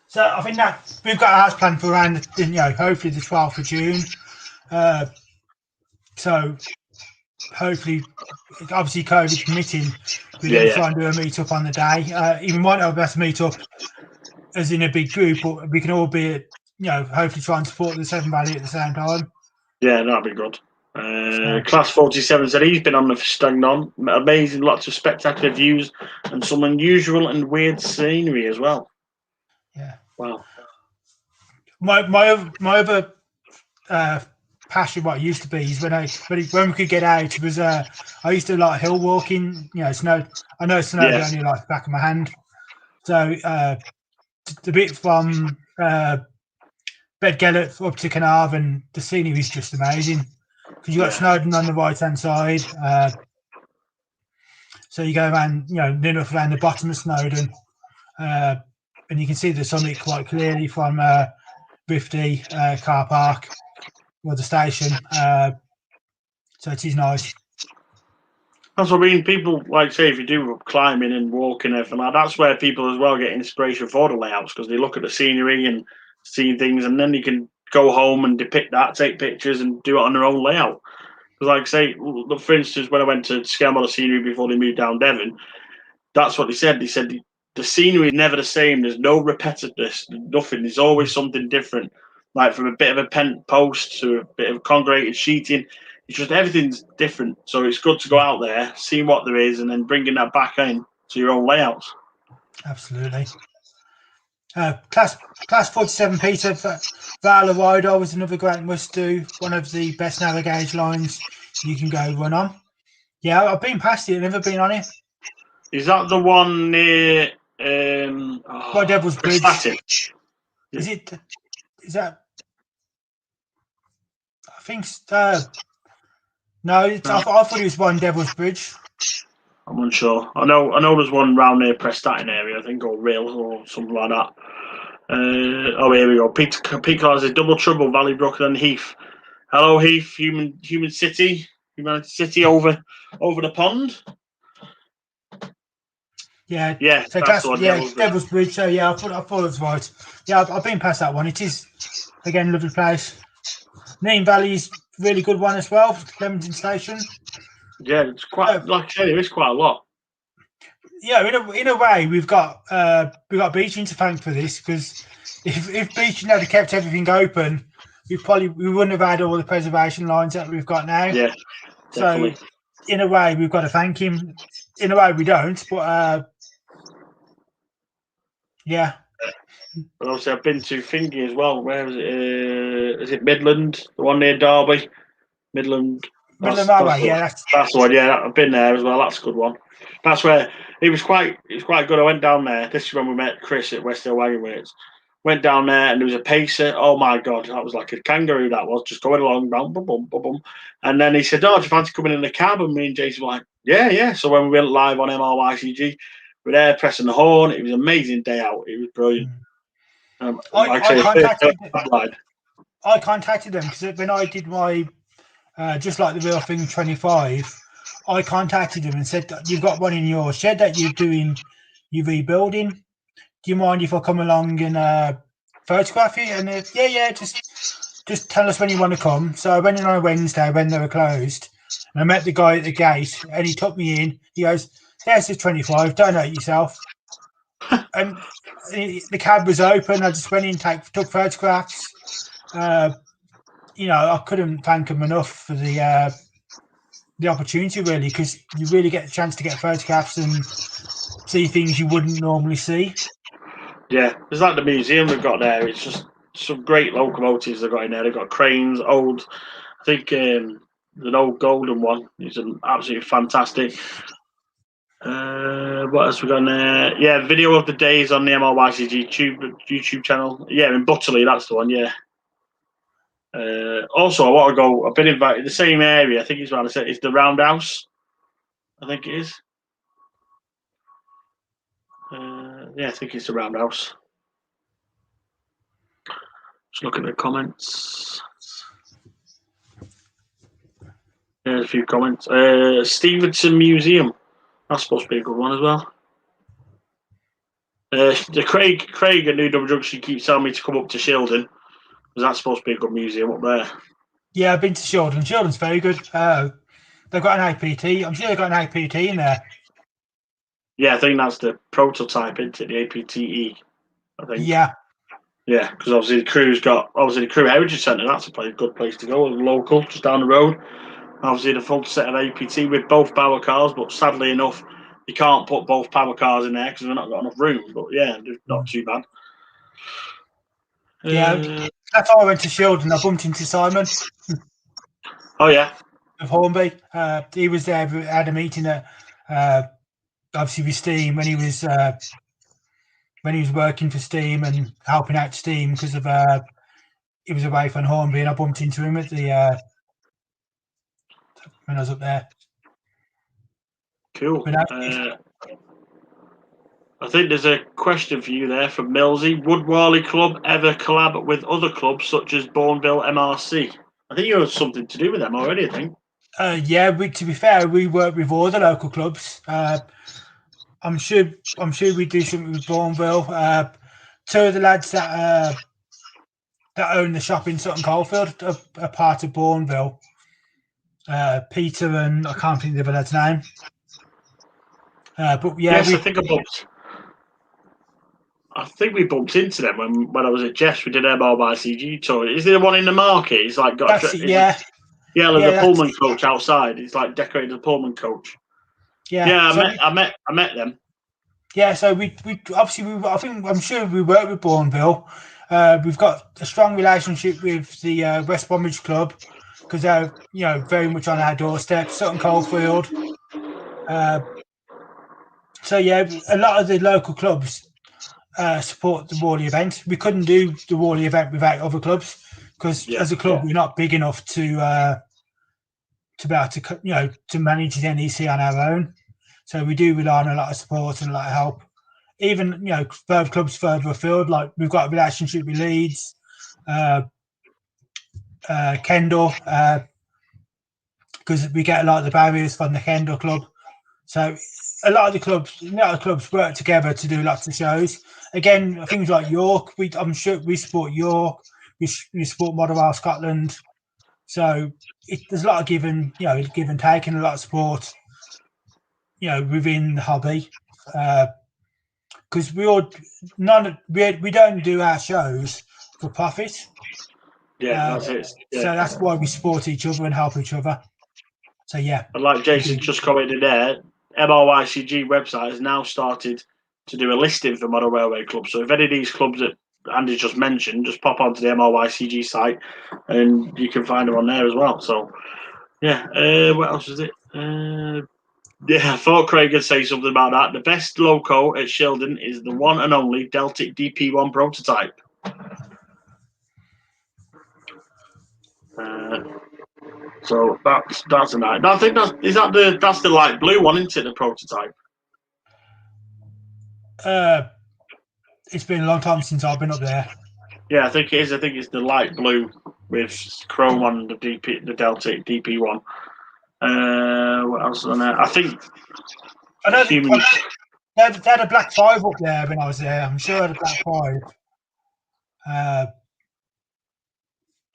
So I think that we've got ours planned for around, hopefully the 12th of June. So hopefully, obviously COVID permitting, we'll try and do a meet up on the day. Even might not be able to meet up as in a big group, but we can all be, hopefully try and support the Seven Valley at the same time. Yeah, that'd be good. Class 47 said he's been on the Stagnon. Amazing, lots of spectacular views and some unusual and weird scenery as well. Yeah. Wow. My other passion, what it used to be, is when we could get out, it was I used to like hill walking. Snow. I know snow only like the back of my hand. So the bit from Bedgellert up to Carnarvon, the scenery is just amazing because you got Snowdon on the right hand side. So you go around, near enough around the bottom of Snowdon, and you can see the summit quite clearly from Rifty car park or the station. So it is nice. That's what I mean. People, like say, if you do climbing and walking and everything like that's where people as well get inspiration for the layouts, because they look at the scenery and see things, and then you can go home and depict that, take pictures, and do it on their own layout. Because, like say, for instance, when I went to scale model scenery before they moved down Devon, that's what they said. They said the scenery is never the same. There's no repetitiveness, nothing. There's always something different. Like from a bit of a pent post to a bit of congregated sheeting. It's just everything's different. So it's good to go out there, see what there is, and then bringing that back in to your own layouts. Absolutely. Class 47 Peter Valleybrook was another great must do. One of the best narrow gauge lines you can go run on. Yeah, I've been past it. I've never been on it. Is that the one near by Devil's Bridge? Is it? Is that? I think. No, I thought it was one Devil's Bridge. I'm unsure. I know there's one round near Prestatyn area, I think, or Rails or something like that. Here we go. Pete Clark says Double Trouble, Valleybrook and Heath. Hello, Heath. Humanity City over the pond. Yeah. So Devil's Bridge. So yeah, I thought it was right. Yeah, I've been past that one. It is again lovely place. Neen Valley's really good one as well. Clementon Station. Yeah, it's quite like I said, it is quite a lot. Yeah, in a way, we've got Beeching to thank for this, because if Beeching had kept everything open, we wouldn't have had all the preservation lines that we've got now. Yeah, definitely. So in a way, we've got to thank him. In a way, we don't, but yeah. But obviously, I've been to Thingy as well. Where was it? Is it Midland? The one near Derby? Midland. Midland Railway, yeah. That's the one. Yeah, I've been there as well. That's a good one. That's where it was quite good. I went down there. This is when we met Chris at West Hill Wagon Weights. Went down there and there was a pacer. Oh my god, that was like a kangaroo. That was just going along, boom, boom, boom, boom, boom. And then he said, "Oh, do you fancy coming in the cab?" And me and Jason were like, "Yeah." So when we went live on MRYCG, we were there pressing the horn. It was an amazing day out. It was brilliant. I contacted them because when I did my just like the Real Thing 25, I contacted them and said, "You've got one in your shed that you're rebuilding. Do you mind if I come along and photograph it?" And yeah, just tell us when you want to come. So I went in on a Wednesday when they were closed, and I met the guy at the gate, and he took me in. He goes, "There's the 25. Don't hurt yourself." And the cab was open. I just went in, took photographs. I couldn't thank him enough for the opportunity, really, because you really get a chance to get photographs and see things you wouldn't normally see. Yeah, it's like the museum they've got there. It's just some great locomotives they've got in there. They've got cranes, old. I think an old golden one. It's absolutely fantastic. What else we got in there? Yeah, video of the days on the MRYCG YouTube channel. Yeah, in Butterley, that's the one. Yeah. Also, I want to go. I've been invited the same area. I think it's around. It's the Roundhouse. I think it is. Yeah, I think it's the Roundhouse. Just looking at the comments. There's a few comments. Stevenson Museum. That's supposed to be a good one as well. The Craig at New Double Junction keeps telling me to come up to Shildon. Because that's supposed to be a good museum up there. Yeah, I've been to Shildon. Shildon's very good. They've got an APT. I'm sure they've got an APT in there. Yeah, I think that's the prototype, isn't it? The APTE, I think. Yeah. Yeah, because obviously the Crew Heritage Centre. That's a good place to go. Local, just down the road. Obviously, the full set of APT with both power cars, but sadly enough, you can't put both power cars in there because we've not got enough room. But yeah, not too bad. Yeah, that's how I went to Shildon. I bumped into Simon. Oh yeah, of Hornby. He was there. We had a meeting at obviously with Steam when he was working for Steam and helping out Steam because of he was away from Hornby, and I bumped into him at the when I was up there. Cool. I think there's a question for you there from Millsy. Would Warley Club ever collab with other clubs such as Bourneville MRC? I think you have something to do with them already, I think. Yeah, to be fair, we work with all the local clubs. I'm sure we do something with Bourneville. Two of the lads that own the shop in Sutton Coldfield are part of Bourneville. Peter and I can't think of the other lad's name. But yeah, yes, I think we bumped into them when I was at Jeff's. We did MRYCG tour. Is there the one in the market? It's like got the Pullman coach outside. It's like decorated the Pullman coach. Yeah, I met them. Yeah, so we obviously I'm sure we work with Bourneville. We've got a strong relationship with the West Bromwich Club because they're very much on our doorstep. Sutton Coldfield. So yeah, a lot of the local clubs support the Warley event. We couldn't do the Warley event without other clubs because as a club we're not big enough to be able to manage the NEC on our own. So we do rely on a lot of support and a lot of help. Even further clubs further afield, like we've got a relationship with Leeds, Kendal, because we get a lot of the barriers from the Kendal club. So a lot of the clubs work together to do lots of shows. Again, things like York, I'm sure we support York. We support Motherwell Scotland. So there's a lot of give and take, and a lot of support. Within the hobby, because we don't do our shows for profit. Yeah, that's it. Yeah. So that's why we support each other and help each other. So yeah. And like Jason just commented there, MRYCG website has now started to do a listing for model railway clubs. So if any of these clubs that Andy's just mentioned, just pop onto the MRYCG site and you can find them on there as well. So yeah, what else is it? Yeah, I thought Craig would say something about that. The best loco at Shildon is the one and only Deltic DP1 prototype. So that's a nice. I think that's the light blue one, isn't it? The prototype. It's been a long time since I've been up there. Yeah, I think it is. I think it's the light blue with chrome on the Deltic DP1. What else on there? I think. I don't think they had a black 5 up there when I was there. I'm sure I had a black 5.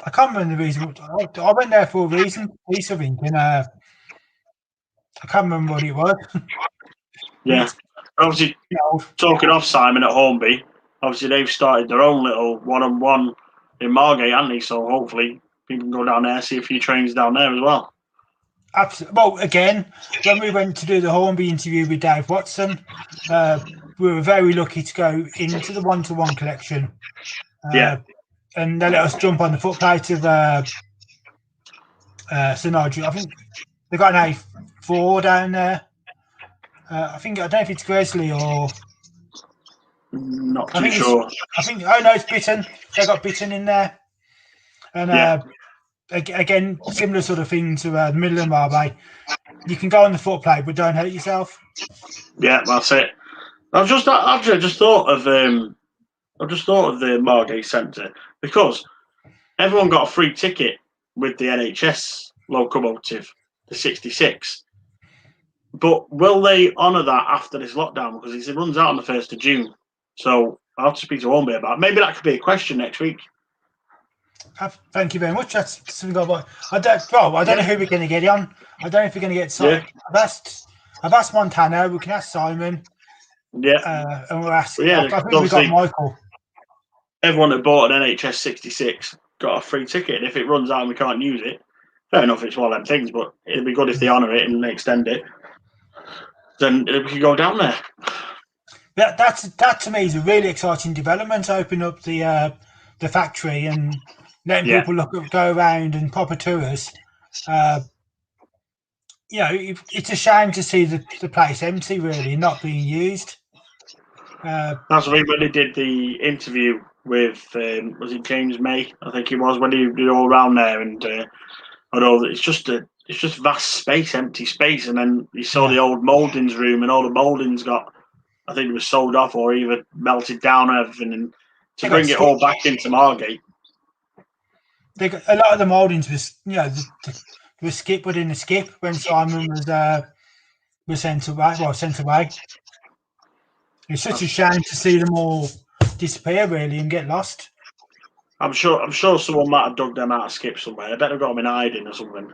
I can't remember the reason. I went there for a reason, piece of ink, and I can't remember what it was. Yeah, obviously, talking off Simon at Hornby, obviously they've started their own little one-on-one in Margate, haven't they? So hopefully people can go down there, see a few trains down there as well. Absolutely. Well, again, when we went to do the Hornby interview with Dave Watson, we were very lucky to go into the one-to-one collection. And they let us jump on the footplate of Synergy. I think they got an A4 down there. I don't know if it's Gresley or. Not too sure. It's Bitten. They got Bitten in there. And again, similar sort of thing to the middle of Margate. You can go on the footplate, but don't hurt yourself. Yeah, that's it. I've just thought of the Margate Centre because everyone got a free ticket with the NHS locomotive, the 66. But will they honour that after this lockdown? Because it runs out on the 1st of June. So I'll have to speak to Hornby about it. Maybe that could be a question next week. Thank you very much. That's something I don't know who we're going to get on. I don't know if we're going to get Simon. Yeah. I've asked Montana. We can ask Simon. Yeah. And we'll ask. Well, yeah, I think we've got Michael. Everyone that bought an NHS 66 got a free ticket. And if it runs out and we can't use it, fair enough, it's one of them things, but it'd be good if they honour it and they extend it. Then we could go down there. Yeah, that to me is a really exciting development. Open up the factory and letting people go around and proper tours. It's a shame to see the place empty, really, not being used. That's when they did the interview with was it James May? I think it was when he did all around there, and it's just vast space, empty space, and then you saw the old mouldings room, and all the mouldings got, I think it was sold off or even melted down and everything, and to bring it all back into Margate. A lot of the mouldings was, was skipped within a skip when Simon was sent away. It's such a shame to see them all disappear, really, and get lost. I'm sure someone might have dug them out of skip somewhere. I bet they've got them in hiding or something.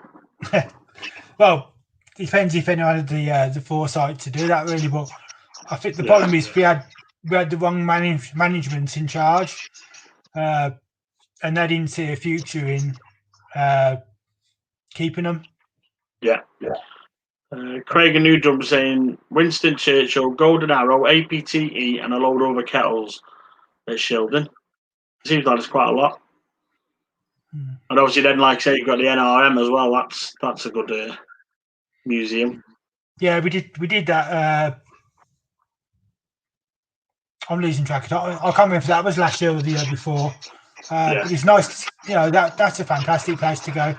Well, depends if anyone had the foresight to do that, really. But I think the problem is we had the wrong management in charge, and they didn't see a future in keeping them. Yeah. Craig and Newdrum saying Winston Churchill, Golden Arrow, APTE, and a load over kettles at Shildon. Seems like it's quite a lot. And obviously, then, like I say, you've got the NRM as well. That's a good museum. Yeah, we did that. I'm losing track. I can't remember if that was last year or the year before. But it's nice. That's a fantastic place to go.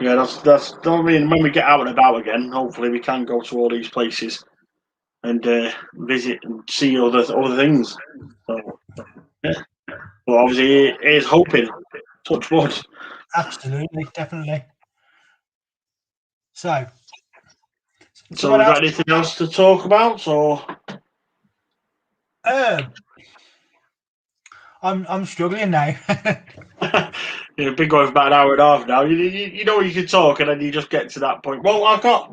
Yeah, that's. I mean, when we get out and about again, hopefully we can go to all these places and visit and see other things. So, yeah. But obviously, it is hoping. Touch wood. Absolutely, definitely. So we got anything else to talk about, or? I'm struggling now. You've been going for about an hour and a half now. You know you can talk, and then you just get to that point. Well, I've got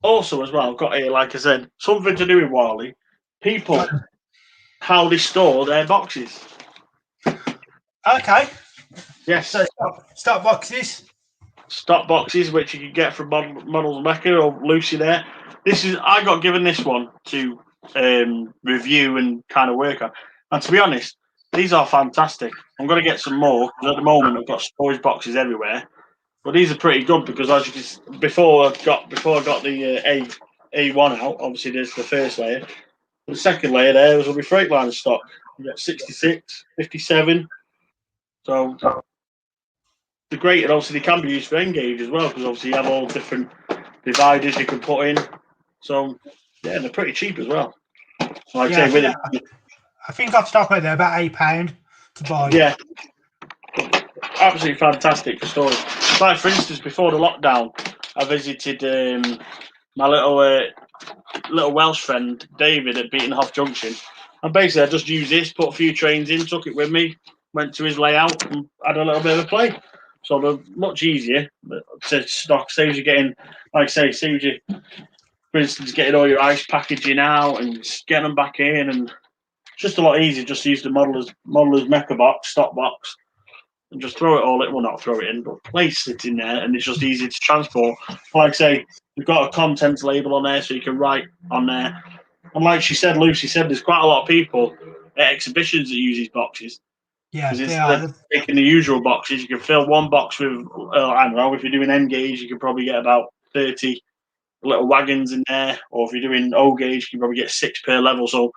here, like I said, something to do with Warley. People, how they store their boxes. Okay. Yes. So stock boxes. Stock boxes, which you can get from Models Mecca or Lucy there. I got given this one to review and kind of work on. And to be honest, these are fantastic. I'm going to get some more because at the moment I've got storage boxes everywhere. But these are pretty good because as you can see, before I got the A1 out, obviously there's the first layer. The second layer there was on my Freightliner stock. You got 66, 57. So they're great, and obviously they can be used for Engage as well because obviously you have all different dividers you can put in. So yeah, they're pretty cheap as well. Like I say, with it, I think I've stopped at there about £8 to buy. Yeah, absolutely fantastic for storage. Like for instance, before the lockdown, I visited my little Welsh friend David at Beatenhoff Junction, and basically I just used this, put a few trains in, took it with me, went to his layout, and had a little bit of a play. So they're much easier to stock. Saves you getting, like I say, saves you, for instance, getting all your ice packaging out and getting them back in, and it's just a lot easier. Just use the modeller's Mecca box, stock box, and just throw it all in. Well, not throw it in, but place it in there, and it's just easy to transport. Like I say, we've got a contents label on there, so you can write on there. And like Lucy said, there's quite a lot of people at exhibitions that use these boxes. Yeah, because instead of taking the usual boxes, you can fill one box with, I don't know, if you're doing N gauge, you can probably get about 30 little wagons in there, or if you're doing O gauge, you can probably get 6 per level. So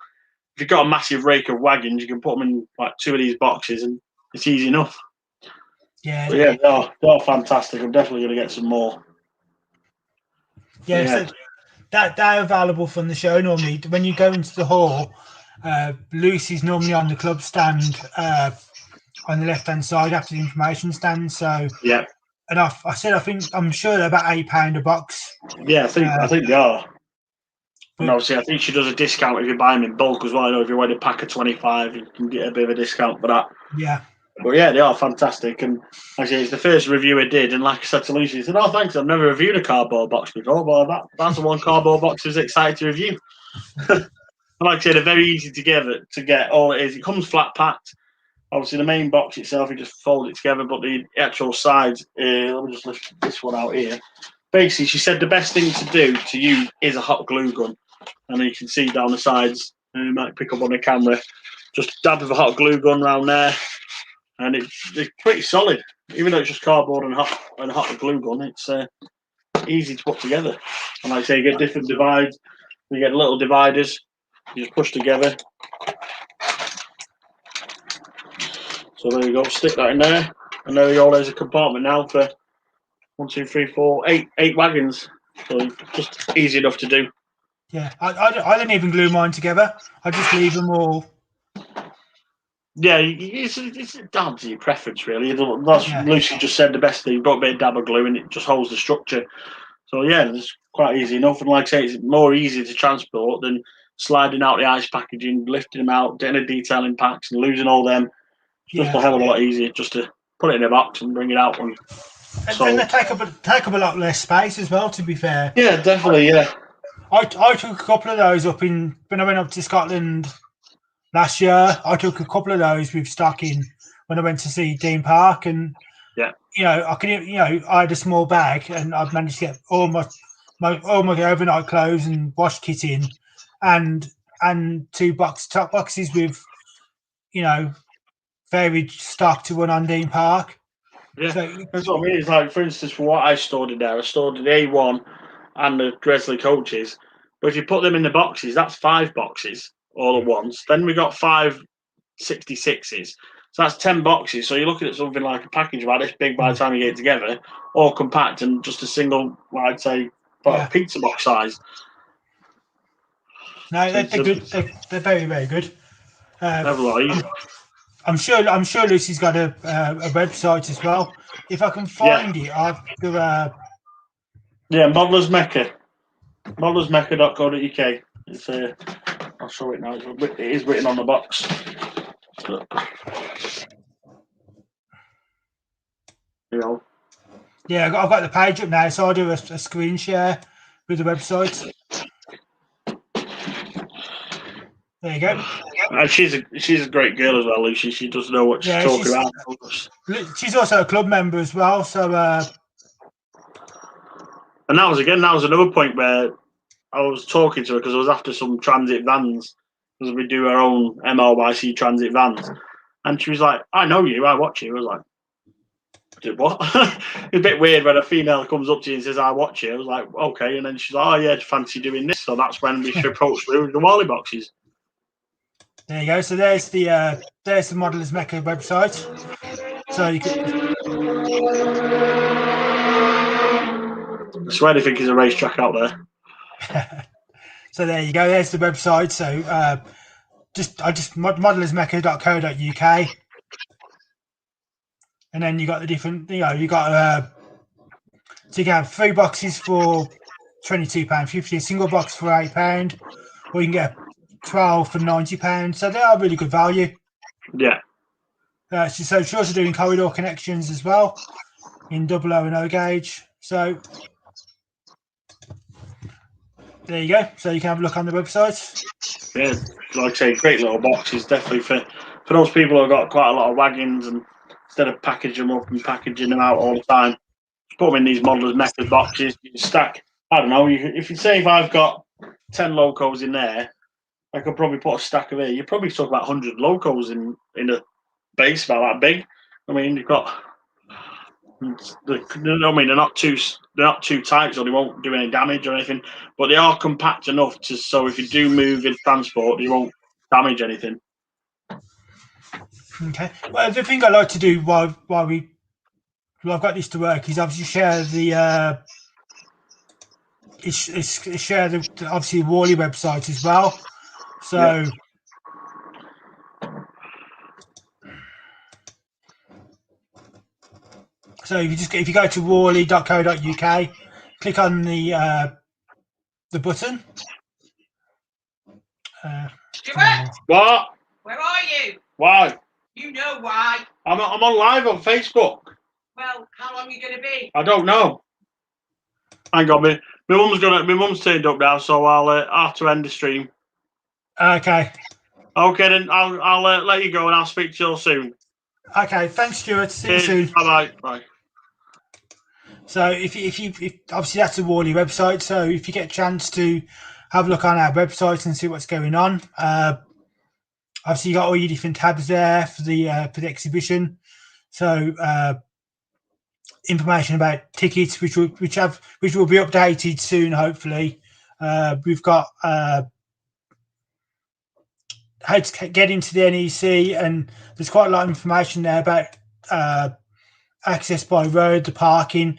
if you've got a massive rake of wagons, you can put them in like 2 of these boxes, and it's easy enough. Yeah, but yeah, they're fantastic. I'm definitely going to get some more. Yeah, so they're available from the show normally. When you go into the hall, Lucy's normally on the club stand on the left-hand side after the information stand. So yeah, and I'm sure they're about £8 a box. Yeah, I think they are. And obviously, I think she does a discount if you buy them in bulk as well. I know if you want a pack of 25, you can get a bit of a discount for that. Yeah. But yeah, they are fantastic. And like I say, it's the first review I did. And like I said to Lucy, she said, "Oh, thanks. I've never reviewed a cardboard box before." But that's the one cardboard box I was excited to review. And like I said, they're very easy to get. All it is, it comes flat packed. Obviously, the main box itself, you just fold it together. But the actual sides, let me just lift this one out here. Basically, she said the best thing to do to use is a hot glue gun. And you can see down the sides, you might pick up on the camera, just dab of a hot glue gun around there. And it's pretty solid. Even though it's just cardboard and hot glue gun, it's easy to put together. And like I say, you get different divides. You get little dividers. You just push together. So there you go. Stick that in there. And there you go. There's a compartment now for 1, 2, 3, 4, 8 wagons. So just easy enough to do. Yeah, I don't even glue mine together. I just leave them all. Yeah, it's down to your preference, really. Lucy just said the best thing. You've got a bit of dab of glue and it just holds the structure. So yeah, it's quite easy enough. And like I say, it's more easy to transport than sliding out the ice packaging, lifting them out, getting a detailing packs and losing all them. It's just a hell of a lot easier just to put it in a box and bring it out. And they take up a lot less space as well, to be fair. Yeah, definitely, yeah. I took a couple of those when I went up to Scotland last year. I took a couple of those with stock in when I went to see Dean Park, and I had a small bag, and I'd managed to get all my overnight clothes and wash kit in, and 2 top boxes with varied stock to run on Dean Park. Yeah, that's what I mean. It's like, for instance, for what I stored in there, I stored the A1 and the Gresley coaches. But if you put them in the boxes, that's 5 boxes all at once. Then we got 5 66s. So that's 10 boxes. So you're looking at something like a package about this big by the time you get it together, all compact and just a single, I'd say, pizza box size. No, they're good. They're very, very good. I'm sure Lucy's got a website as well. If I can find it, I've got Modeller's Mecca. Modellersmecca.co.uk. It's I'll show it now. It is written on the box. So, Yeah, I've got the page up now, so I'll do a screen share with the website. There you go. And she's a great girl as well, Lucy. She does know what she's talking about. She's also a club member as well. So, and that was another point where I was talking to her because I was after some transit vans because we do our own MLYC transit vans, and she was like, "I know you. I watch you." I was like, "Did what?" It's a bit weird when a female comes up to you and says, "I watch you." I was like, "Okay," and then she's like, "Oh yeah, fancy doing this?" So that's when we approached her with the Warley boxes. There you go. So there's the Modelers Mecca website. So you could. I swear they think there's a racetrack out there. So there you go. There's the website. So just modelersmecca.co.uk, and then you got the different. You got so you can have 3 boxes for £22.50, a single box for £8, or you can get 12 for £90. So they are really good value. Yeah. So she's also doing corridor connections as well in 00 and O gauge. So there you go. So you can have a look on the website. Yeah, like I say, great little boxes. Definitely for those people who've got quite a lot of wagons, and instead of packaging them up and packaging them out all the time, just put them in these Modelers Mecca boxes. You stack. I don't know. If I've got 10 locos in there, I could probably put a stack of here. You probably talk about 100 locos in a base about that big. I mean, you've got. They're not too tight, so they won't do any damage or anything. But they are compact enough so if you do move in transport, you won't damage anything. Okay. Well, the thing I like to do while I've got this to work is obviously share the obviously Warley website as well. So. Yeah. So if you go to warley.co.uk, click on the button. Stuart! What? Where are you? Why? You know why. I'm on live on Facebook. Well, how long are you going to be? I don't know. Hang on, my mum's turned up now, so I'll have to end the stream. Okay. Okay, then I'll let you go and I'll speak to you soon. Okay, thanks, Stuart. See you soon. Bye. So if obviously that's the Warley website. So if you get a chance to have a look on our website and see what's going on, obviously you got all your different tabs there for the exhibition. So information about tickets, which will be updated soon, hopefully. We've got how to get into the NEC, and there's quite a lot of information there about access by road, the parking.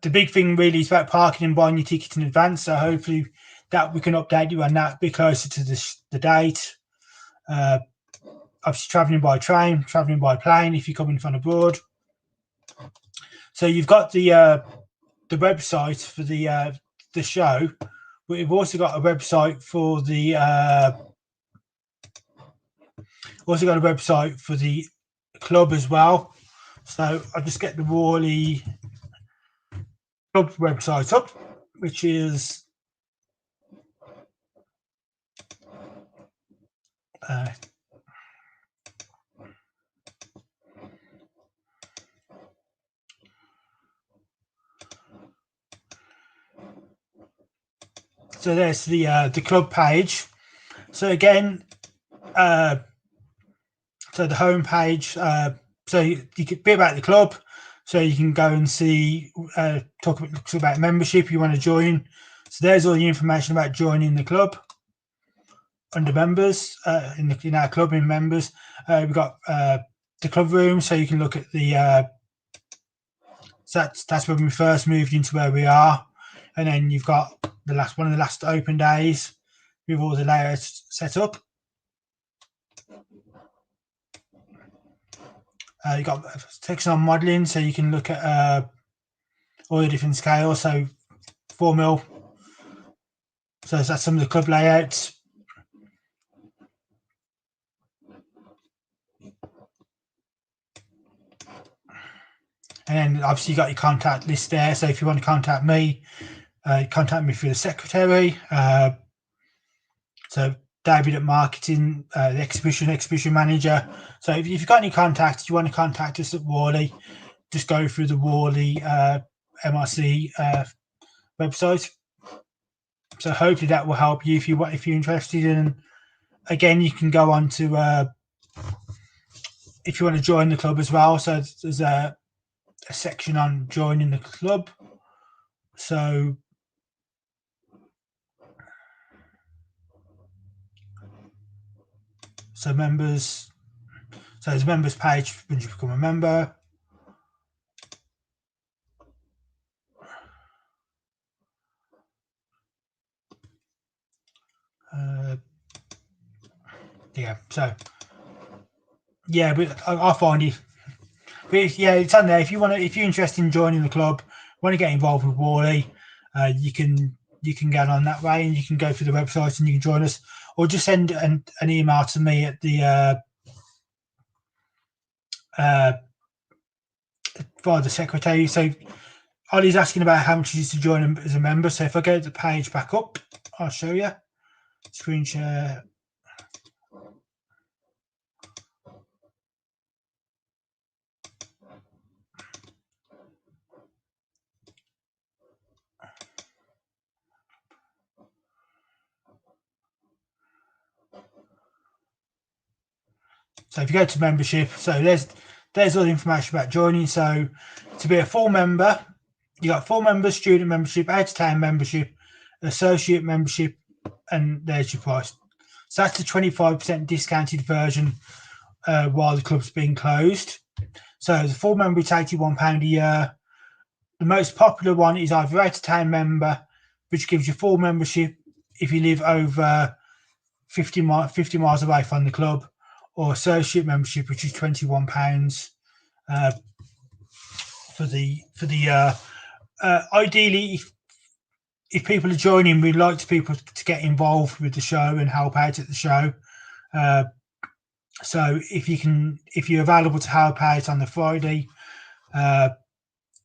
The big thing really is about parking and buying your ticket in advance. So hopefully that we can update you on that a bit closer to the date. Obviously travelling by train, travelling by plane if you're coming from abroad. So you've got the website for the show, but we've also got a website for the club as well. So I'll just get the Warley club website up, which is so there's the club page. So again, so the home page. So you can be about the club. So you can go and see talk about membership. You want to join. So there's all the information about joining the club under members in our club in members. We've got the club room, so you can look at the. So that's when we first moved into where we are, and then you've got one of the last open days with all the layouts set up. You've got a section on modelling, so you can look at all the different scales. So 4mm. So that's some of the club layouts. And then obviously you got your contact list there. So if you want to contact me through the secretary. So David at marketing, the exhibition manager. So if you've got any contacts, you want to contact us at Warley, just go through the Warley MRC website. So hopefully that will help you if you're interested. And again, you can go on to if you want to join the club as well. So there's a section on joining the club. So members. So there's a members page when you become a member. Yeah, so yeah, but I'll find it. But yeah, it's on there. If you're interested in joining the club, want to get involved with Warley, you can get on that way, and you can go through the website and you can join us, or just send an email to me at the via the secretary. So Ollie's asking about how much it is to join as a member. So if I go to the page back up, I'll show you. Screen share. So if you go to membership, so there's all the information about joining. So to be a full member, you got full member, student membership, out of town membership, associate membership, and there's your price. So that's the 25% discounted version while the club's being closed. So the full member is £81 a year. The most popular one is either out of town member, which gives you full membership if you live over 50 miles away from the club, or associate membership, which is £21 for the year. Ideally, if people are joining, we'd like people to get involved with the show and help out at the show. So if you're available to help out on the Friday,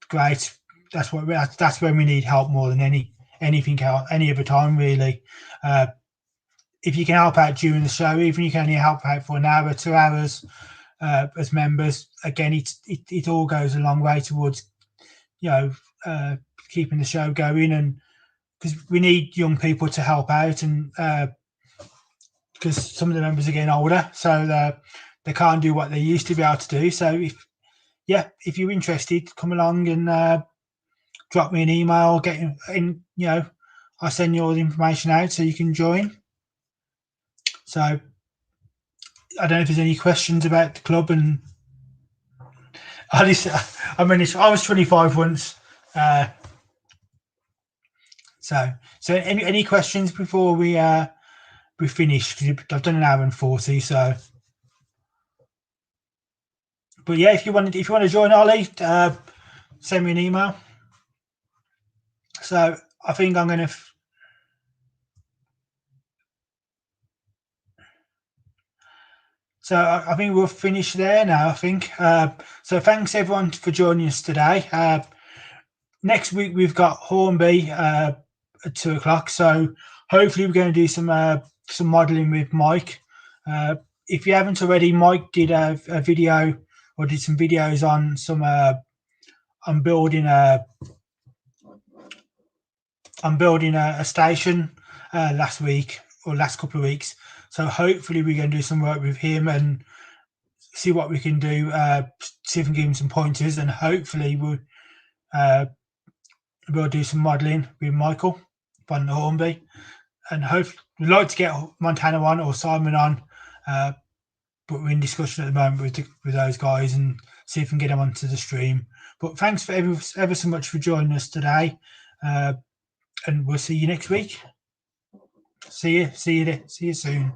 great. That's when we need help more than anything else, any other time really. If you can help out during the show, even if you can only help out for an hour, 2 hours as members, again, it all goes a long way towards keeping the show going, and because we need young people to help out, and because some of the members are getting older, so they can't do what they used to be able to do. So if you're interested, come along and drop me an email, I'll send you all the information out so you can join. So I don't know if there's any questions about the club. And I was 25 once. So any questions before we finish? Because I've done an hour and 40. So, but yeah, if you want to join Ollie, send me an email. So I think I'm going to. So I think we'll finish there now, I think. So thanks everyone for joining us today. Next week we've got Hornby at 2 o'clock. So hopefully we're going to do some modelling with Mike. If you haven't already, Mike did a video, or did some videos on some on building a station last week, or last couple of weeks. So hopefully we're going to do some work with him and see what we can do, see if we can give him some pointers, and hopefully we'll do some modelling with Michael on the Hornby. And hopefully we'd like to get Montana on or Simon on, but we're in discussion at the moment with those guys and see if we can get them onto the stream. But thanks for ever so much for joining us today, and we'll see you next week. See you soon.